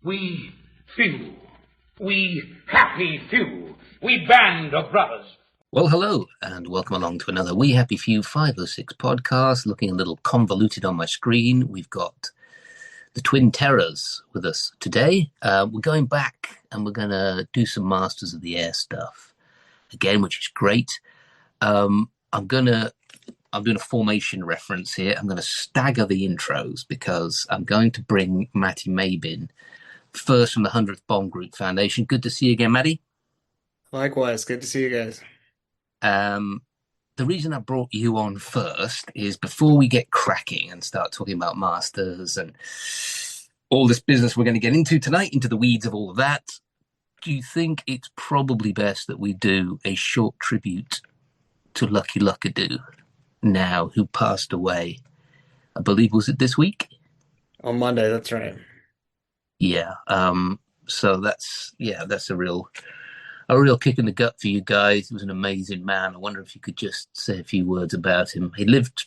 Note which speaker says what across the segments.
Speaker 1: We few, we happy few, we band of brothers.
Speaker 2: Well, hello, and welcome along to another We Happy Few 506 podcast, looking a little convoluted on my screen. We've got the Twin Terrors with us today. We're going back and we're going to do some Masters of the Air stuff again, which is great. I'm doing a formation reference here. I'm going to stagger the intros because I'm going to bring Matt Mabe in first from the 100th Bomb Group Foundation. Good to see you again, Matty.
Speaker 3: Likewise, good to see you guys.
Speaker 2: The reason I brought you on first is before we get cracking and start talking about Masters and all this business we're going to get into tonight, into the weeds of all of that, do you think it's probably best that we do a short tribute to Lucky Luckadoo now, who passed away? I believe, was it this week?
Speaker 3: On Monday, that's right.
Speaker 2: Yeah. So that's a real kick in the gut for you guys. He was an amazing man. I wonder if you could just say a few words about him. He lived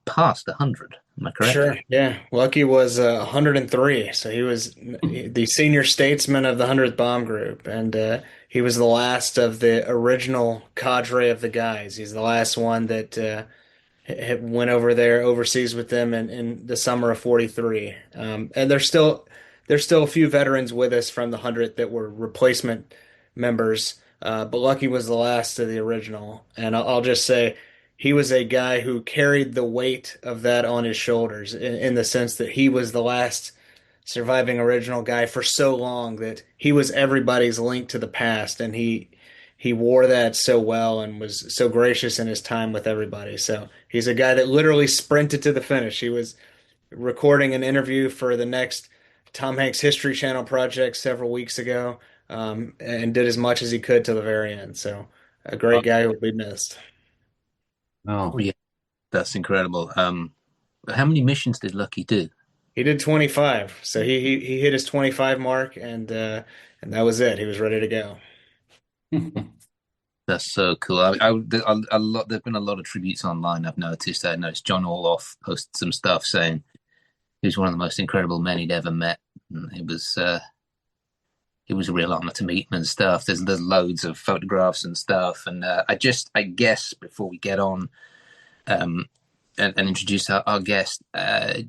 Speaker 2: past 100. Am I correct?
Speaker 3: Sure. Yeah. Lucky was 103, so he was the senior statesman of the 100th Bomb Group, and he was the last of the original cadre of the guys. He's the last one that went over there overseas with them in the summer of 43. And there's still a few veterans with us from the 100th that were replacement members, but Lucky was the last of the original. And I'll just say he was a guy who carried the weight of that on his shoulders in the sense that he was the last surviving original guy for so long that he was everybody's link to the past, and he wore that so well and was so gracious in his time with everybody. So he's a guy that literally sprinted to the finish. He was recording an interview for the next Tom Hanks History Channel project several weeks ago, and did as much as he could to the very end. So a great guy who will be missed.
Speaker 2: Oh, yeah, that's incredible. How many missions did Lucky do?
Speaker 3: He did 25. So he hit his 25 mark, and that was it. He was ready to go.
Speaker 2: That's so cool. There's been a lot of tributes online. I've noticed. I noticed John Orloff posted some stuff saying he was one of the most incredible men he'd ever met. And it was a real honor to meet him and stuff. There's loads of photographs and stuff. And I guess before we get on and introduce our guest,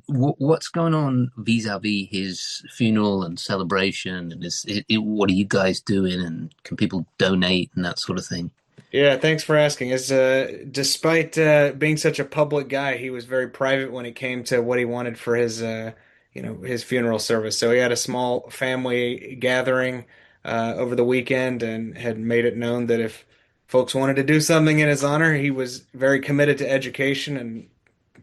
Speaker 2: what's going on vis-a-vis his funeral and celebration? And what are you guys doing? And can people donate and that sort of thing?
Speaker 3: Yeah, thanks for asking. Despite being such a public guy, he was very private when it came to what he wanted for his funeral service. So he had a small family gathering over the weekend and had made it known that if folks wanted to do something in his honor, he was very committed to education and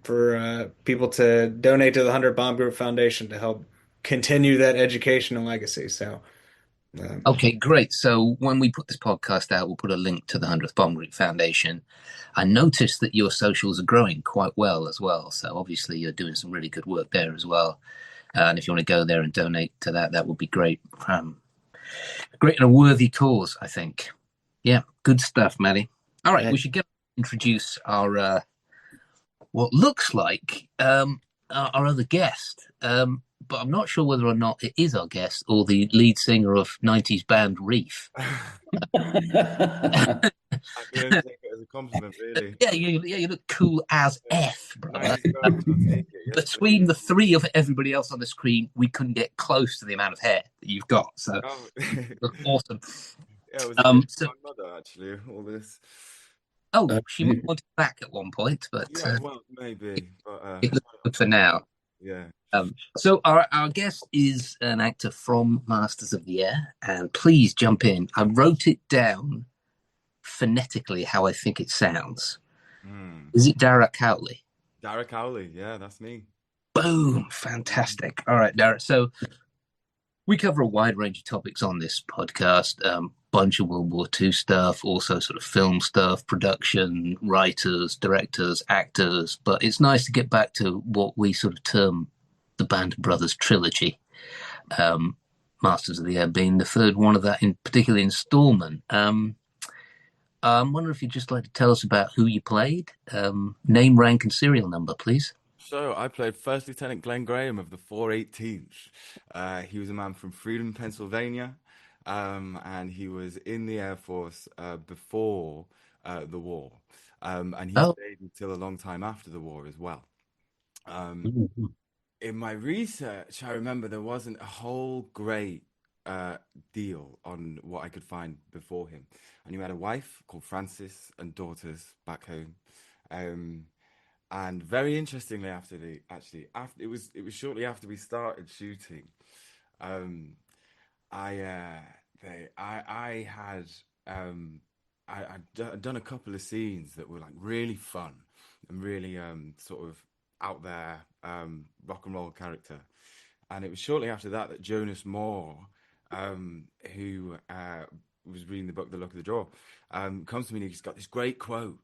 Speaker 3: for people to donate to the 100 Bomb Group Foundation to help continue that education and legacy. So.
Speaker 2: Okay, great. So when we put this podcast out, we'll put a link to the 100th Bomb Group Foundation. I noticed that your socials are growing quite well as well. So obviously you're doing some really good work there as well. And if you want to go there and donate to that, that would be great. Great and a worthy cause, I think. Yeah, good stuff, Maddie. All right, we should introduce our what looks like our other guest. But I'm not sure whether or not it is our guest or the lead singer of 90s band Reef.
Speaker 4: I can take it as a compliment, really.
Speaker 2: Yeah, you look cool as F, brother.
Speaker 4: Yes,
Speaker 2: Between the three of everybody else on the screen, we couldn't get close to the amount of hair that you've got. So, look awesome.
Speaker 4: Yeah, it was my mother, actually, all this.
Speaker 2: Oh, she might want it back at one point, but
Speaker 4: yeah, well, maybe. But
Speaker 2: it looks good for now.
Speaker 4: Yeah.
Speaker 2: So our guest is an actor from Masters of the Air, and please jump in. I wrote it down phonetically how I think it sounds. Is it Darragh Cowley?
Speaker 4: Darragh Cowley, yeah, that's me.
Speaker 2: Boom, fantastic. All right, Darragh. So we cover a wide range of topics on this podcast. Bunch of World War II stuff, also sort of film stuff, production, writers, directors, actors. But it's nice to get back to what we sort of term the Band of Brothers trilogy. Masters of the Air being the third one of that, in particular installment. I wonder if you'd just like to tell us about who you played, name, rank, and serial number, please.
Speaker 4: So I played First Lieutenant Glenn Graham of the 418th. He was a man from Freedom, Pennsylvania, and he was in the Air Force before the war, and he
Speaker 2: Oh,
Speaker 4: stayed until a long time after the war as well. Um,
Speaker 2: mhm.
Speaker 4: in my research, I remember there wasn't a whole great deal on what I could find before him. I knew he had a wife called Frances and daughters back home. Um, and very interestingly, after it was shortly after we started shooting. Um, I I had um I'd done a couple of scenes that were like really fun and really sort of out there rock and roll character. And it was shortly after that that Jonas Moore, who was reading the book The Luck of the Draw, comes to me and he's got this great quote.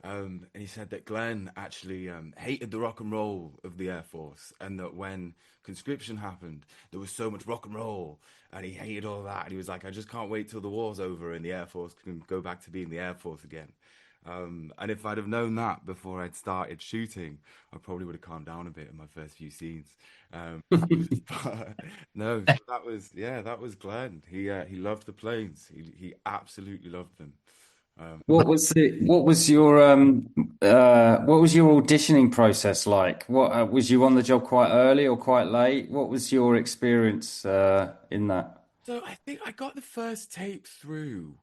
Speaker 4: And he said that Glenn actually hated the rock and roll of the Air Force, and that when conscription happened, there was so much rock and roll, and he hated all that. And he was like, I just can't wait till the war's over and the Air Force can go back to being the Air Force again. And if I'd have known that before I'd started shooting, I probably would have calmed down a bit in my first few scenes. But no, so that was Glenn. He loved the planes. He absolutely loved them.
Speaker 5: What was your auditioning process like? What was you on the job quite early or quite late? What was your experience in that?
Speaker 4: So I think I got the first tape through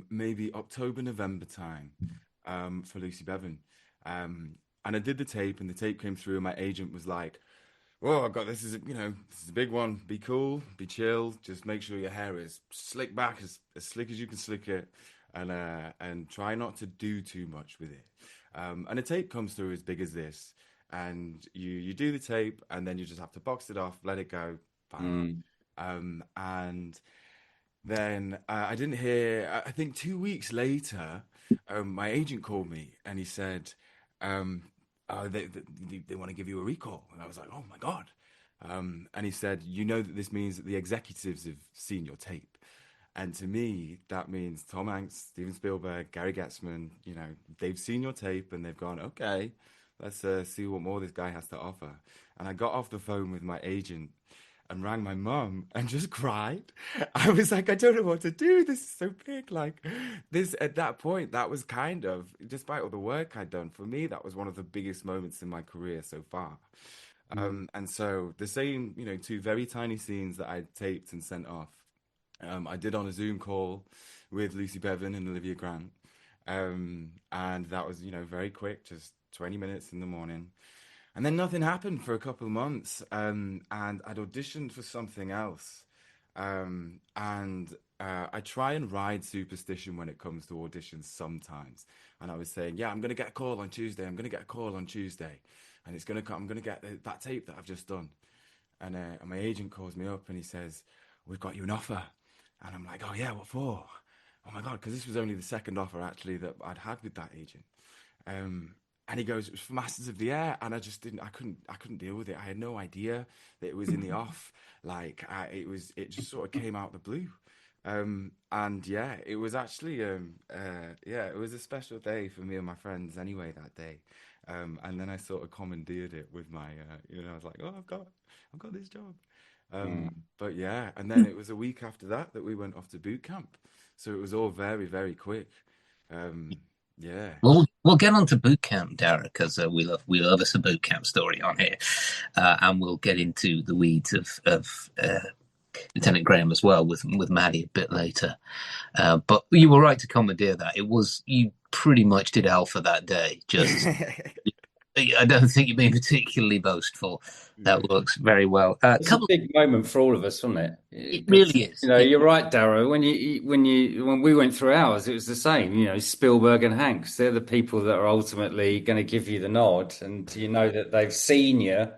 Speaker 4: maybe October, November time for Lucy Bevan. And I did the tape and the tape came through and my agent was like, "Whoa, I got this is this is a big one. Be cool, be chill, just make sure your hair is slick back as slick as you can slick it and try not to do too much with it." And a tape comes through as big as this and you do the tape and then you just have to box it off, let it go, fine.
Speaker 5: Mm.
Speaker 4: And then I didn't hear, I think 2 weeks later, my agent called me and he said, um, they want to give you a recall. And I was like, oh my God. And he said, you know that this means that the executives have seen your tape. And to me, that means Tom Hanks, Steven Spielberg, Gary Getzman, they've seen your tape and they've gone, okay, let's see what more this guy has to offer. And I got off the phone with my agent and rang my mum and just cried. I was like, I don't know what to do. This is so big. Like this at that point, that was kind of, despite all the work I'd done, for me, that was one of the biggest moments in my career so far. And so the same, two very tiny scenes that I taped and sent off, I did on a Zoom call with Lucy Bevan and Olivia Grant. And that was, very quick, just 20 minutes in the morning. And then nothing happened for a couple of months. And I'd auditioned for something else. And I try and ride superstition when it comes to auditions sometimes. And I was saying, yeah, I'm going to get a call on Tuesday. I'm going to get a call on Tuesday. And it's going to come, I'm going to get that tape that I've just done. And my agent calls me up and he says, we've got you an offer. And I'm like, oh yeah, what for? Oh my God, because this was only the second offer actually that I'd had with that agent. And he goes, it was for Masters of the Air, and I couldn't deal with it. I had no idea that it was in the off. It just sort of came out of the blue. And yeah, it was actually, it was a special day for me and my friends anyway that day. And then I sort of commandeered it with my, I was like, oh, I've got this job. But yeah, and then it was a week after that we went off to boot camp. So it was all very, very quick. Yeah.
Speaker 2: Well, we'll get on to boot camp, Darragh, because we love us a boot camp story on here, and we'll get into the weeds of Lieutenant Graham as well with Maddie a bit later. But you were right to commandeer that. It was you pretty much did alpha that day. Just I don't think you're being particularly boastful. That works very well.
Speaker 5: It's a big moment for all of us, wasn't it?
Speaker 2: It really is.
Speaker 5: You're right, Darrow. When we went through ours, it was the same. Spielberg and Hanks, they're the people that are ultimately going to give you the nod, and you know that they've seen you,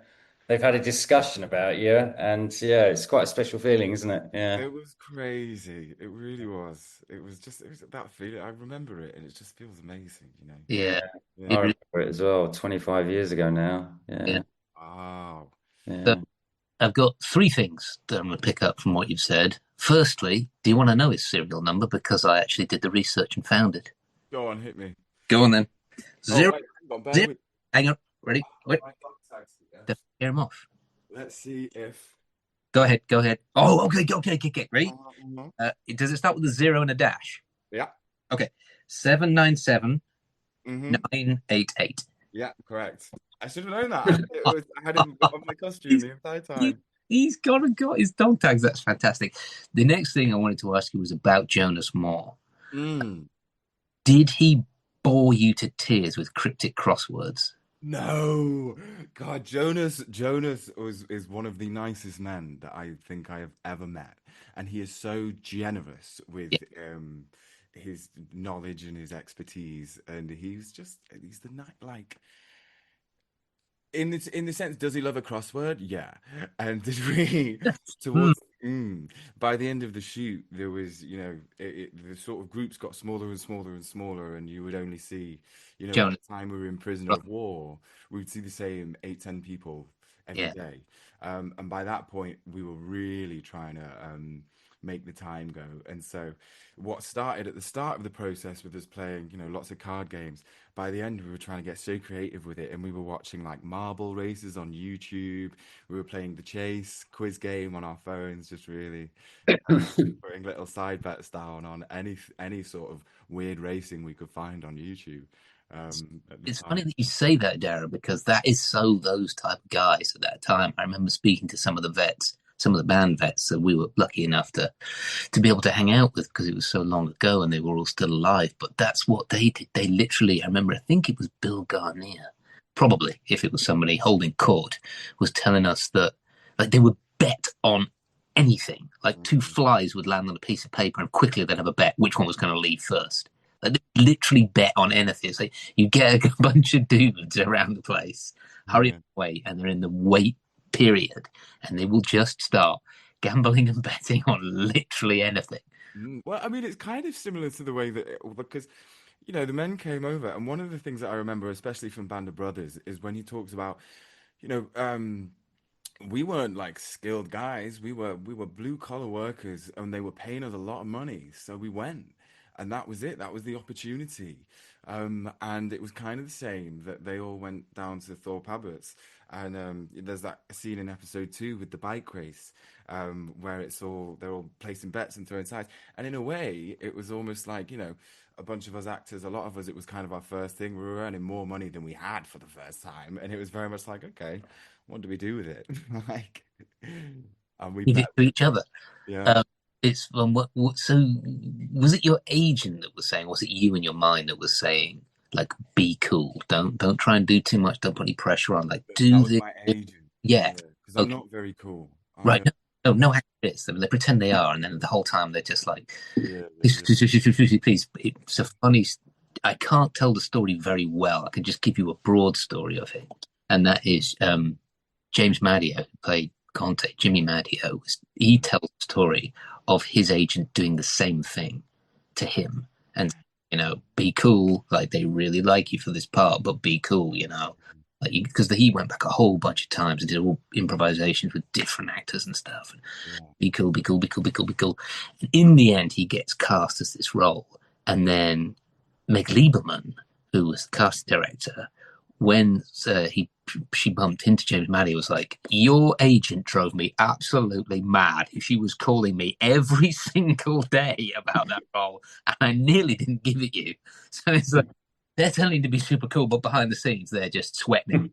Speaker 5: they've had a discussion about you, and yeah, it's quite a special feeling, isn't it? Yeah.
Speaker 4: It was crazy. It really was. It was that feeling. I remember it, and it just feels amazing,
Speaker 2: Yeah.
Speaker 5: I remember it as well. 25 years ago now.
Speaker 2: Yeah.
Speaker 4: Wow.
Speaker 5: Yeah.
Speaker 2: So I've got three things that I'm going to pick up from what you've said. Firstly, do you want to know his serial number? Because I actually did the research and found it.
Speaker 4: Go on, hit me.
Speaker 2: Go on then.
Speaker 4: Oh, wait, hang on, bear with-
Speaker 2: Hang on. Ready? Wait,
Speaker 4: My dog tags here.
Speaker 2: don't hear him off.
Speaker 4: Let's see if.
Speaker 2: Go ahead. Oh, okay. Ready?
Speaker 4: Mhm.
Speaker 2: Does it start with a 0 and a dash?
Speaker 4: Yeah.
Speaker 2: Okay. 797
Speaker 4: Hmm.
Speaker 2: 988.
Speaker 4: Yeah, correct. I should have known that. I had him on my costume the entire time.
Speaker 2: He's got his dog tags. That's fantastic. The next thing I wanted to ask you was about Jonas Moore.
Speaker 4: Mm.
Speaker 2: Did he bore you to tears with cryptic crosswords?
Speaker 4: No, God, Jonas is one of the nicest men that I think I have ever met, and he is so generous with
Speaker 2: Yeah.
Speaker 4: his knowledge and his expertise, and he's the night like. In the sense, does he love a crossword? Yeah. And did we
Speaker 2: Hmm.
Speaker 4: towards by the end of the shoot, there was, the sort of groups got smaller and smaller and smaller, and you would only see, by
Speaker 2: Jonas.
Speaker 4: the time we were in prisoner of war, we would see the same 8, 10 people every
Speaker 2: Yeah.
Speaker 4: day. And by that point, we were really trying to make the time go. And so what started at the start of the process with us playing, lots of card games, by the end we were trying to get so creative with it, and we were watching like marble races on YouTube. We were playing the chase quiz game on our phones, just really putting little side bets down on any sort of weird racing we could find on YouTube. At the
Speaker 2: It's funny
Speaker 4: time.
Speaker 2: that you say that, Darragh, because that is so those type of guys at that time. I remember speaking to some of the vets, some of the band vets that we were lucky enough to be able to hang out with because it was so long ago and they were all still alive. But that's what they did. They literally, I remember, I think it was Bill Garnier, probably, if it was somebody holding court, was telling us that like they would bet on anything. Like two flies would land on a piece of paper and quickly they'd have a bet which one was going to leave first. Like they literally bet on anything. So you get a bunch of dudes around the place, hurry
Speaker 4: Yeah.
Speaker 2: away, and they're in the wait period, and they will just start gambling and betting on literally anything.
Speaker 4: Well, I mean, it's kind of similar to the way because, the men came over, and one of the things that I remember, especially from Band of Brothers, is when he talks about, you know, um, we weren't like skilled guys. We were blue collar workers, and they were paying us a lot of money, so we went, and that was it. That was the opportunity, and it was kind of the same that they all went down to Thorpe Abbott's, and there's that scene in episode 2 with the bike race, where they're all placing bets and throwing sides, and in a way, it was almost like a bunch of us actors, a lot of us, it was kind of our first thing. We were earning more money than we had for the first time, and it was very much like, okay, what do we do with it? Like, and we
Speaker 2: Give it
Speaker 4: bet.
Speaker 2: to each other.
Speaker 4: Yeah.
Speaker 2: Uh, it's what. So was it your agent that was saying? Was it you in your mind that was saying like, be cool, don't try and do too much, don't put any pressure on, like
Speaker 4: That
Speaker 2: do
Speaker 4: was
Speaker 2: this,
Speaker 4: my agent.
Speaker 2: yeah,
Speaker 4: Because I'm
Speaker 2: okay,
Speaker 4: not very cool.
Speaker 2: right, no actors. I mean, they pretend they are, and then the whole time they're just like,
Speaker 4: Yeah,
Speaker 2: please. It's a funny. I can't tell the story very well. I can just give you a broad story of it, and that is James Madio, who played Conte, Jimmy Madio. He tells the story of his agent doing the same thing to him, and be cool. Like they really like you for this part, but be cool. Like because he went back a whole bunch of times and did all improvisations with different actors and stuff. And
Speaker 4: yeah.
Speaker 2: be cool, be cool, be cool, be cool, be cool. And in the end, he gets cast as this role, and then Meg Lieberman, who was the casting director, when she bumped into James Madio, was like, "Your agent drove me absolutely mad. She was calling me every single day about that role, and I nearly didn't give it you." So it's like they're telling you to be super cool, but behind the scenes they're just sweating.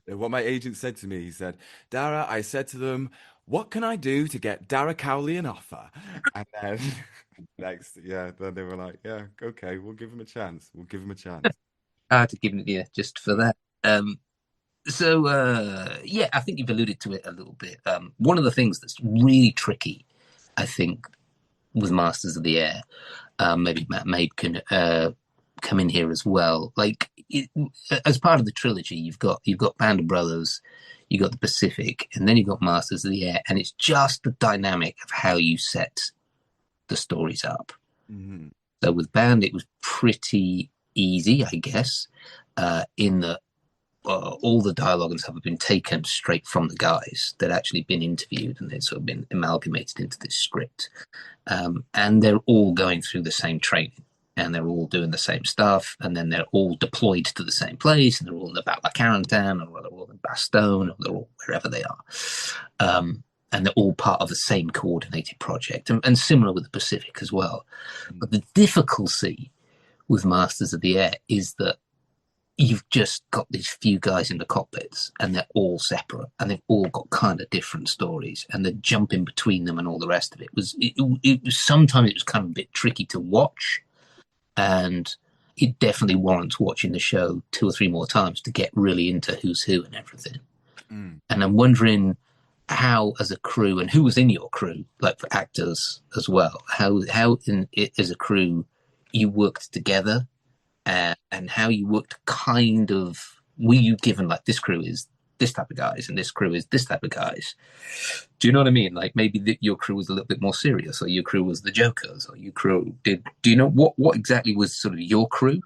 Speaker 4: What my agent said to me, he said, Darragh, I said to them, what can I do to get Darragh Cowley an offer? And then then they were like, yeah, okay, we'll give him a chance. We'll give him a chance.
Speaker 2: I had to give it to you just for that. Yeah, I think you've alluded to it a little bit. One of the things that's really tricky, I think, with Masters of the Air, maybe Matt Mabe can come in here as well. Like as part of the trilogy, you've got Band of Brothers, you got the Pacific, and then you've got Masters of the Air, and it's just the dynamic of how you set the stories up.
Speaker 4: Mm-hmm.
Speaker 2: So with Band, it was pretty easy, I guess, in that all the dialogue and stuff have been taken straight from the guys. They'd actually been interviewed and they'd sort of been amalgamated into this script. And they're all going through the same training. and they're all doing the same stuff, and then they're all deployed to the same place, and they're all in the Batla-Carentan, or they're all in Bastogne, or they're all wherever they are. And they're all part of the same coordinated project, and similar with the Pacific as well. But the difficulty with Masters of the Air is that you've just got these few guys in the cockpits, and they're all separate, and they've all got kind of different stories, and the jumping between them and all the rest of it was sometimes it was kind of a bit tricky to watch, and it definitely warrants watching the show 2 or 3 more times to get really into who's who and everything. And I'm wondering how, as a crew, and who was in your crew, like for actors as well, how as a crew you worked together. And how you worked were you given like this crew is this type of guys and this crew is this type of guys? Do you know what I mean? Like maybe your crew was a little bit more serious, or your crew was the jokers, or your crew do you know what exactly was sort of your crew?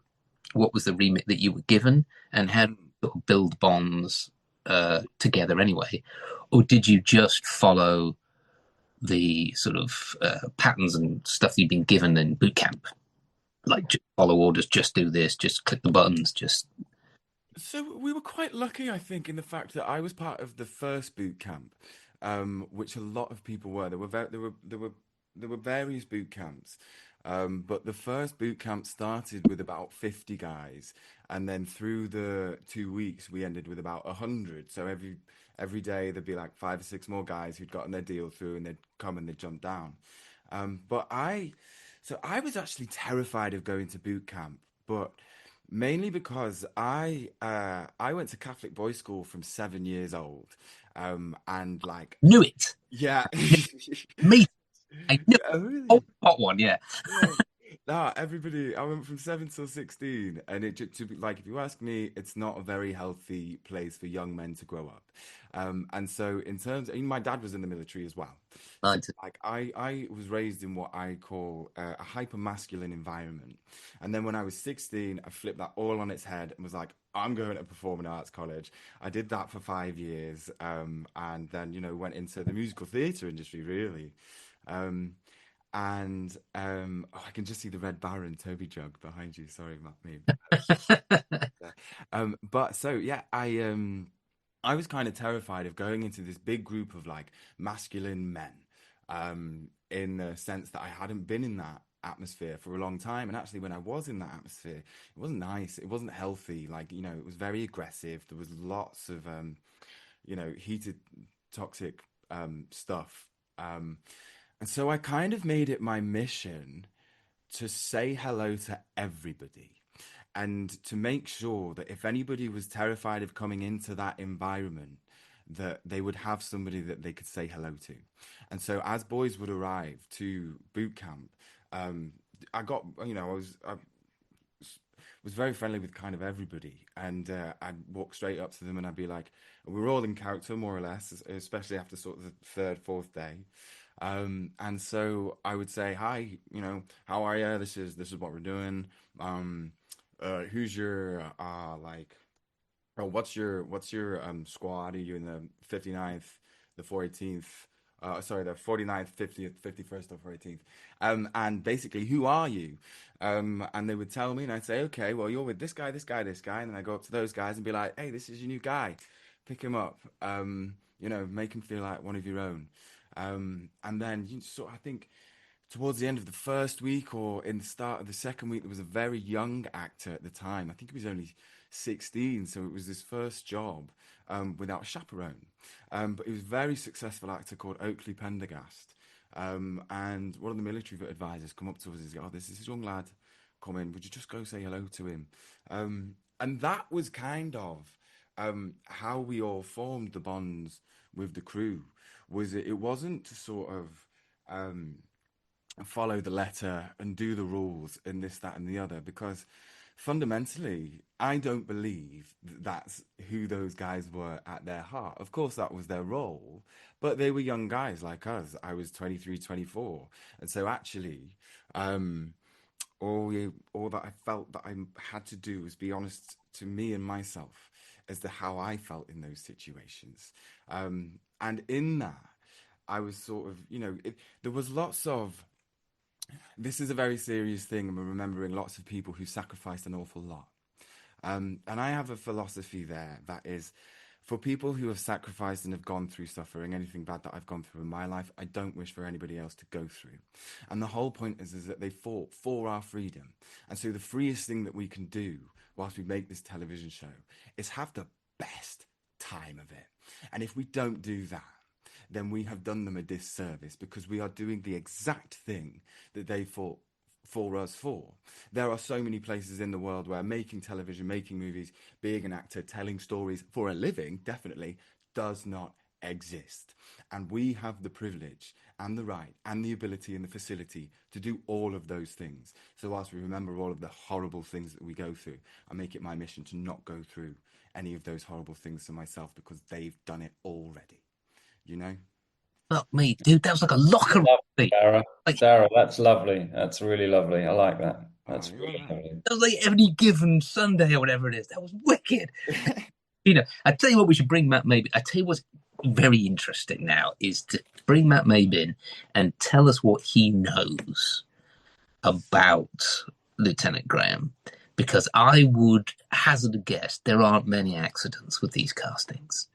Speaker 2: What was the remit that you were given, and how to sort of build bonds together anyway? Or did you just follow the sort of patterns and stuff you've been given in boot camp? Like, just follow orders, just do this, just click the buttons, just.
Speaker 4: So we were quite lucky, I think, in the fact that I was part of the first boot camp, which a lot of people were. There were various boot camps, but the first boot camp started with about 50 guys, and then through the 2 weeks we ended with about 100. So every day there'd be like 5 or 6 more guys who'd gotten their deal through, and they'd come and they'd jump down. So I was actually terrified of going to boot camp, but mainly because I went to Catholic boys' school from 7 years old, and like
Speaker 2: Knew it.
Speaker 4: yeah,
Speaker 2: Me. I knew.
Speaker 4: yeah, really.
Speaker 2: Oh, hot one, yeah.
Speaker 4: Yeah. Nah, everybody. I went from 7 till 16, and it to be like, if you ask me, it's not a very healthy place for young men to grow up. And so in terms, my dad was in the military as well. So like I was raised in what I call a hyper masculine environment. And then when I was 16, I flipped that all on its head and was like, I'm going to performing arts college. I did that for 5 years, and then went into the musical theatre industry really. I can just see the Red Baron Toby jug behind you. Sorry, Matt Mabe. But so yeah, I was kind of terrified of going into this big group of like masculine men, in the sense that I hadn't been in that atmosphere for a long time. And actually, when I was in that atmosphere, it wasn't nice. It wasn't healthy. Like, it was very aggressive. There was lots of, heated, toxic stuff. And so I kind of made it my mission to say hello to everybody, and to make sure that if anybody was terrified of coming into that environment, that they would have somebody that they could say hello to. And so as boys would arrive to boot camp, I was very friendly with kind of everybody, and I'd walk straight up to them and I'd be like, we were all in character more or less, especially after sort of the third, fourth day. And so I would say, hi, how are you? This is what we're doing. Who's your what's your squad? Are you in the 59th, the 418th? Sorry, the 49th, 50th, 51st, or 418th. And basically, who are you? And they would tell me, and I'd say, okay, well, you're with this guy, this guy, this guy. And then I go up to those guys and be like, hey, this is your new guy. Pick him up. Make him feel like one of your own. And then I think towards the end of the first week or in the start of the second week, there was a very young actor at the time. I think he was only 16, so it was his first job without a chaperone. But he was a very successful actor called Oakley Pendergast. And one of the military advisors come up to us and say, oh, this is a young lad. Come in. Would you just go say hello to him? And that was kind of how we all formed the bonds with the crew. It wasn't to sort of follow the letter and do the rules and this, that, and the other, because fundamentally, I don't believe that's who those guys were at their heart. Of course, that was their role, but they were young guys like us. I was 23, 24. And so actually, all that I felt that I had to do was be honest to me and myself as to how I felt in those situations. And in that, I was sort of, there was lots of This is a very serious thing, and we're remembering lots of people who sacrificed an awful lot. And I have a philosophy there that is, for people who have sacrificed and have gone through suffering, anything bad that I've gone through in my life, I don't wish for anybody else to go through. And the whole point is that they fought for our freedom. And so the freest thing that we can do whilst we make this television show is have the best time of it. And if we don't do that, then we have done them a disservice, because we are doing the exact thing that they fought for us for. There are so many places in the world where making television, making movies, being an actor, telling stories for a living, definitely does not exist. And we have the privilege and the right and the ability and the facility to do all of those things. So whilst we remember all of the horrible things that we go through, I make it my mission to not go through any of those horrible things for myself, because they've done it already. You know?
Speaker 2: Fuck me, dude. That was like a locker room thing.
Speaker 5: Darragh.
Speaker 2: Like,
Speaker 5: Darragh, that's lovely. That's really lovely. I like that. That's
Speaker 4: Oh,
Speaker 5: really
Speaker 4: yeah.
Speaker 5: lovely.
Speaker 2: that was like every given Sunday or whatever it is. That was wicked. I tell you what, we should bring Matt Mabe. I tell you what's very interesting now is to bring Matt Mabe in and tell us what he knows about Lieutenant Graham, because I would hazard a guess there aren't many accidents with these castings.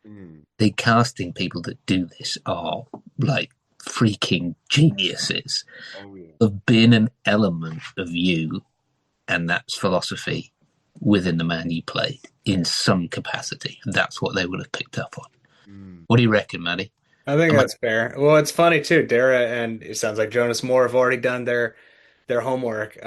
Speaker 2: The casting people that do this are like freaking geniuses.
Speaker 4: Oh, yeah.
Speaker 2: Have been an element of you and that's philosophy within the man you played in some capacity. That's what they would have picked up on. What do you reckon, Maddie?
Speaker 3: I think
Speaker 2: Am I-
Speaker 3: that's fair. Well, it's funny too. Darragh and it sounds like Jonas Moore have already done their homework.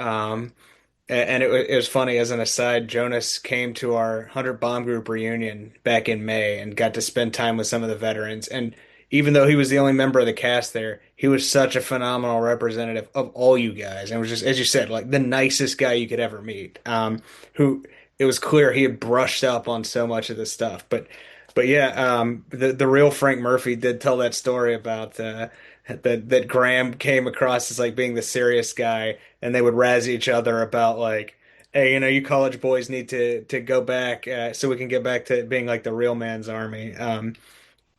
Speaker 3: And it was funny as an aside. Jonas came to our 100 Bomb Group reunion back in May and got to spend time with some of the veterans. And even though he was the only member of the cast there, he was such a phenomenal representative of all you guys. And was just, as you said, like the nicest guy you could ever meet. Who it was clear he had brushed up on so much of this stuff. But yeah, the real Frank Murphy did tell that story about that Graham came across as like being the serious guy, and they would razz each other about like, hey, you college boys need to go back so we can get back to being like the real man's army.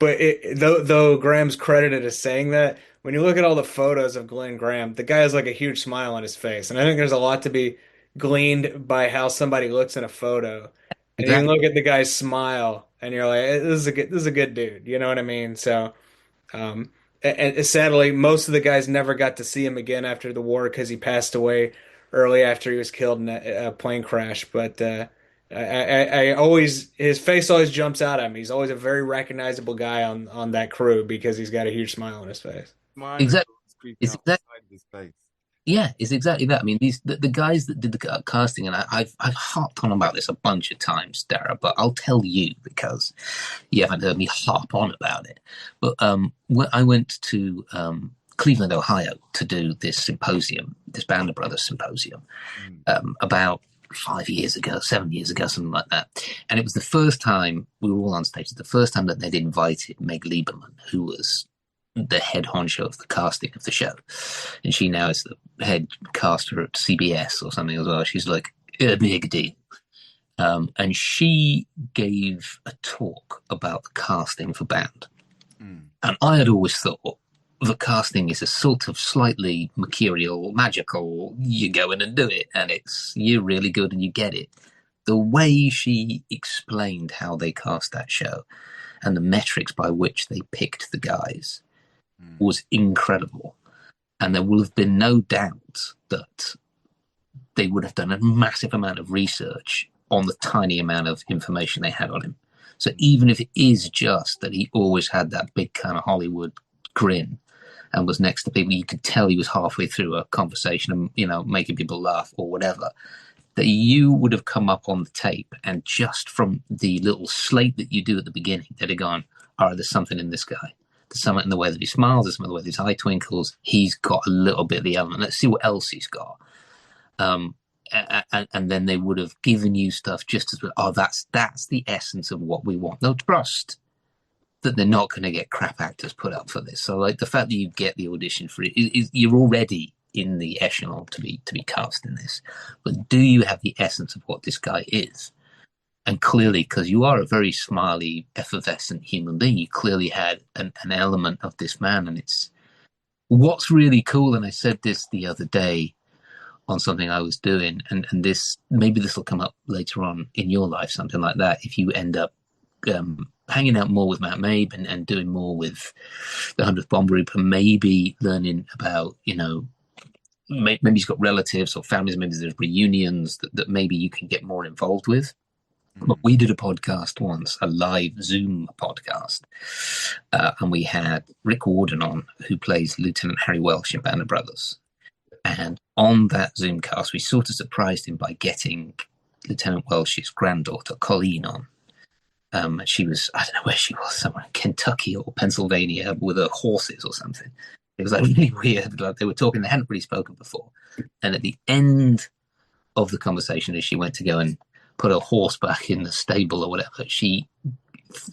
Speaker 3: But though Graham's credited as saying that, when you look at all the photos of Glenn Graham, the guy has like a huge smile on his face, and I think there's a lot to be gleaned by how somebody looks in a photo. And you can
Speaker 2: Exactly.
Speaker 3: look at the guy's smile, and you're like, this is a good dude. You know what I mean? So, and sadly, most of the guys never got to see him again after the war because he passed away early after he was killed in a plane crash. But I always his face always jumps out at me. He's always a very recognizable guy on that crew because he's got a huge smile on his face.
Speaker 4: Mine is
Speaker 2: Exactly.
Speaker 4: always creeping
Speaker 2: It's
Speaker 4: up the
Speaker 2: exactly.
Speaker 4: side of his face.
Speaker 2: Yeah, it's exactly that. I mean, the guys that did the casting, and I've harped on about this a bunch of times, Darragh, but I'll tell you because you haven't heard me harp on about it. But when I went to Cleveland, Ohio, to do this symposium, this Band of Brothers symposium, about 5 years ago, 7 years ago, something like that. And it was the first time we were all on stage. The first time that they'd invited Meg Lieberman, who was the head honcho of the casting of the show, and she now is the head caster at CBS or something as well. She's like a big deal, and she gave a talk about the casting for band. And I had always thought the casting is a sort of slightly mercurial, magical. You go in and do it, and you're really good and you get it. The way she explained how they cast that show and the metrics by which they picked the guys was incredible. And there will have been no doubt that they would have done a massive amount of research on the tiny amount of information they had on him. So even if it is just that he always had that big kind of Hollywood grin and was next to people, you could tell he was halfway through a conversation and, making people laugh or whatever, that you would have come up on the tape, and just from the little slate that you do at the beginning, they'd have gone, all right, there's something in this guy. There's something in the way that he smiles, there's something in the way that his eye twinkles. He's got a little bit of the element. Let's see what else he's got. And then they would have given you stuff just as, that's the essence of what we want. No, trust that they're not going to get crap actors put up for this. So like the fact that you get the audition for it is you're already in the echelon to be cast in this. But do you have the essence of what this guy is? And clearly, because you are a very smiley, effervescent human being, you clearly had an element of this man, and What's really cool, and I said this the other day on something I was doing, and this maybe this will come up later on in your life, something like that. If you end up hanging out more with Matt Mabe and doing more with the 100th Bomb Group, and maybe learning about, maybe he's got relatives or families, maybe there's reunions that maybe you can get more involved with. But we did a podcast once, a live Zoom podcast, and we had Rick Warden on, who plays Lieutenant Harry Welsh in Band of Brothers. And on that Zoom cast, we sort of surprised him by getting Lieutenant Welsh's granddaughter, Colleen, on. She was, I don't know where she was, somewhere in Kentucky or Pennsylvania with her horses or something. It was like really weird. Like they were talking, they hadn't really spoken before. And at the end of the conversation, as she went to go and put her horse back in the stable or whatever, she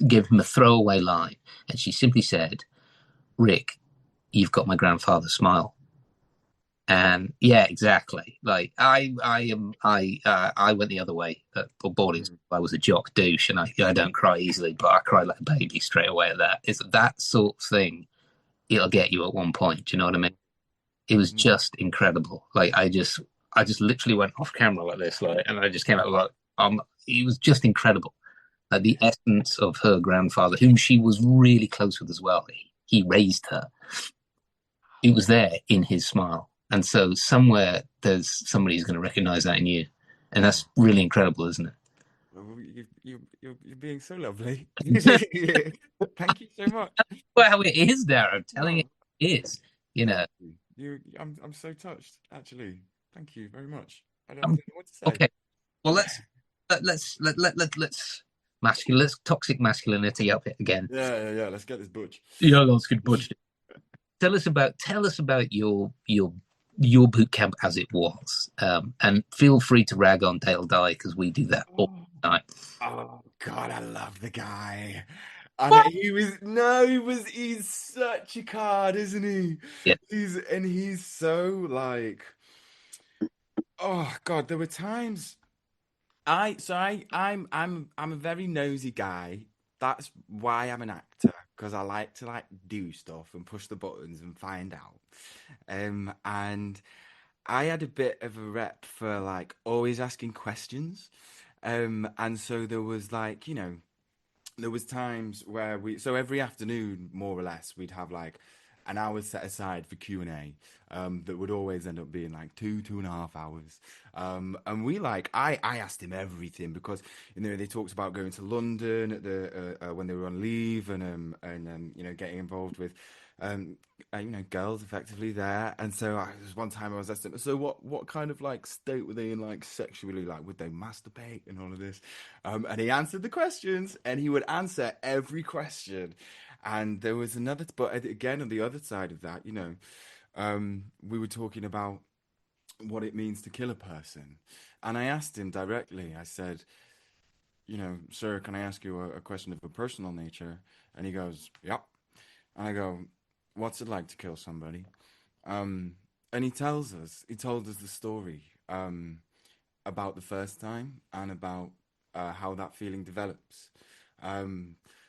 Speaker 2: gave him a throwaway line. And she simply said, "Rick, you've got my grandfather's smile." And yeah, exactly. Like I went the other way at boarding school. I was a jock douche, and I don't cry easily, but I cried like a baby straight away at that. It's that sort of thing. It'll get you at one point. Do you know what I mean? It was just incredible. Like I just literally went off camera like this, like, and I just came out like, it was just incredible. Like the essence of her grandfather, whom she was really close with as well. He raised her. It was there in his smile. And so somewhere there's somebody who's going to recognize that in you. And that's really incredible, isn't it?
Speaker 4: Well, you're being so lovely. Thank you so much.
Speaker 2: Well, it is, Darragh. I'm telling you,
Speaker 4: No,
Speaker 2: it is. You know.
Speaker 4: I'm so touched, actually. Thank you very much. I don't know what to say.
Speaker 2: Okay. Well, let's toxic masculinity up it again.
Speaker 4: Yeah. Let's get this butch.
Speaker 2: Yeah, let's get butched. Tell us about your boot camp as it was, and feel free to rag on Dale Dye because we do that all the time.
Speaker 4: Oh God, I love the guy. And he's such a card, isn't he?
Speaker 2: Yeah.
Speaker 4: He's so like, oh God, there were times I'm a very nosy guy. That's why I'm an actor, because I like to like do stuff and push the buttons and find out. And I had a bit of a rep for like always asking questions. And so there was like, there was times where so every afternoon, more or less, we'd have like an hour set aside for Q&A, that would always end up being like 2.5 hours. And I asked him everything because, they talked about going to London at the, when they were on leave and getting involved with, girls effectively there. And so there was one time I was asking, so what kind of like state were they in, like sexually, like would they masturbate and all of this? And he answered the questions, and he would answer every question. And there was another, but again, on the other side of that, we were talking about what it means to kill a person. And I asked him directly, I said, "Sir, can I ask you a question of a personal nature?" And he goes, "Yep." And I go, "What's it like to kill somebody?" And he told us the story about the first time and about how that feeling develops.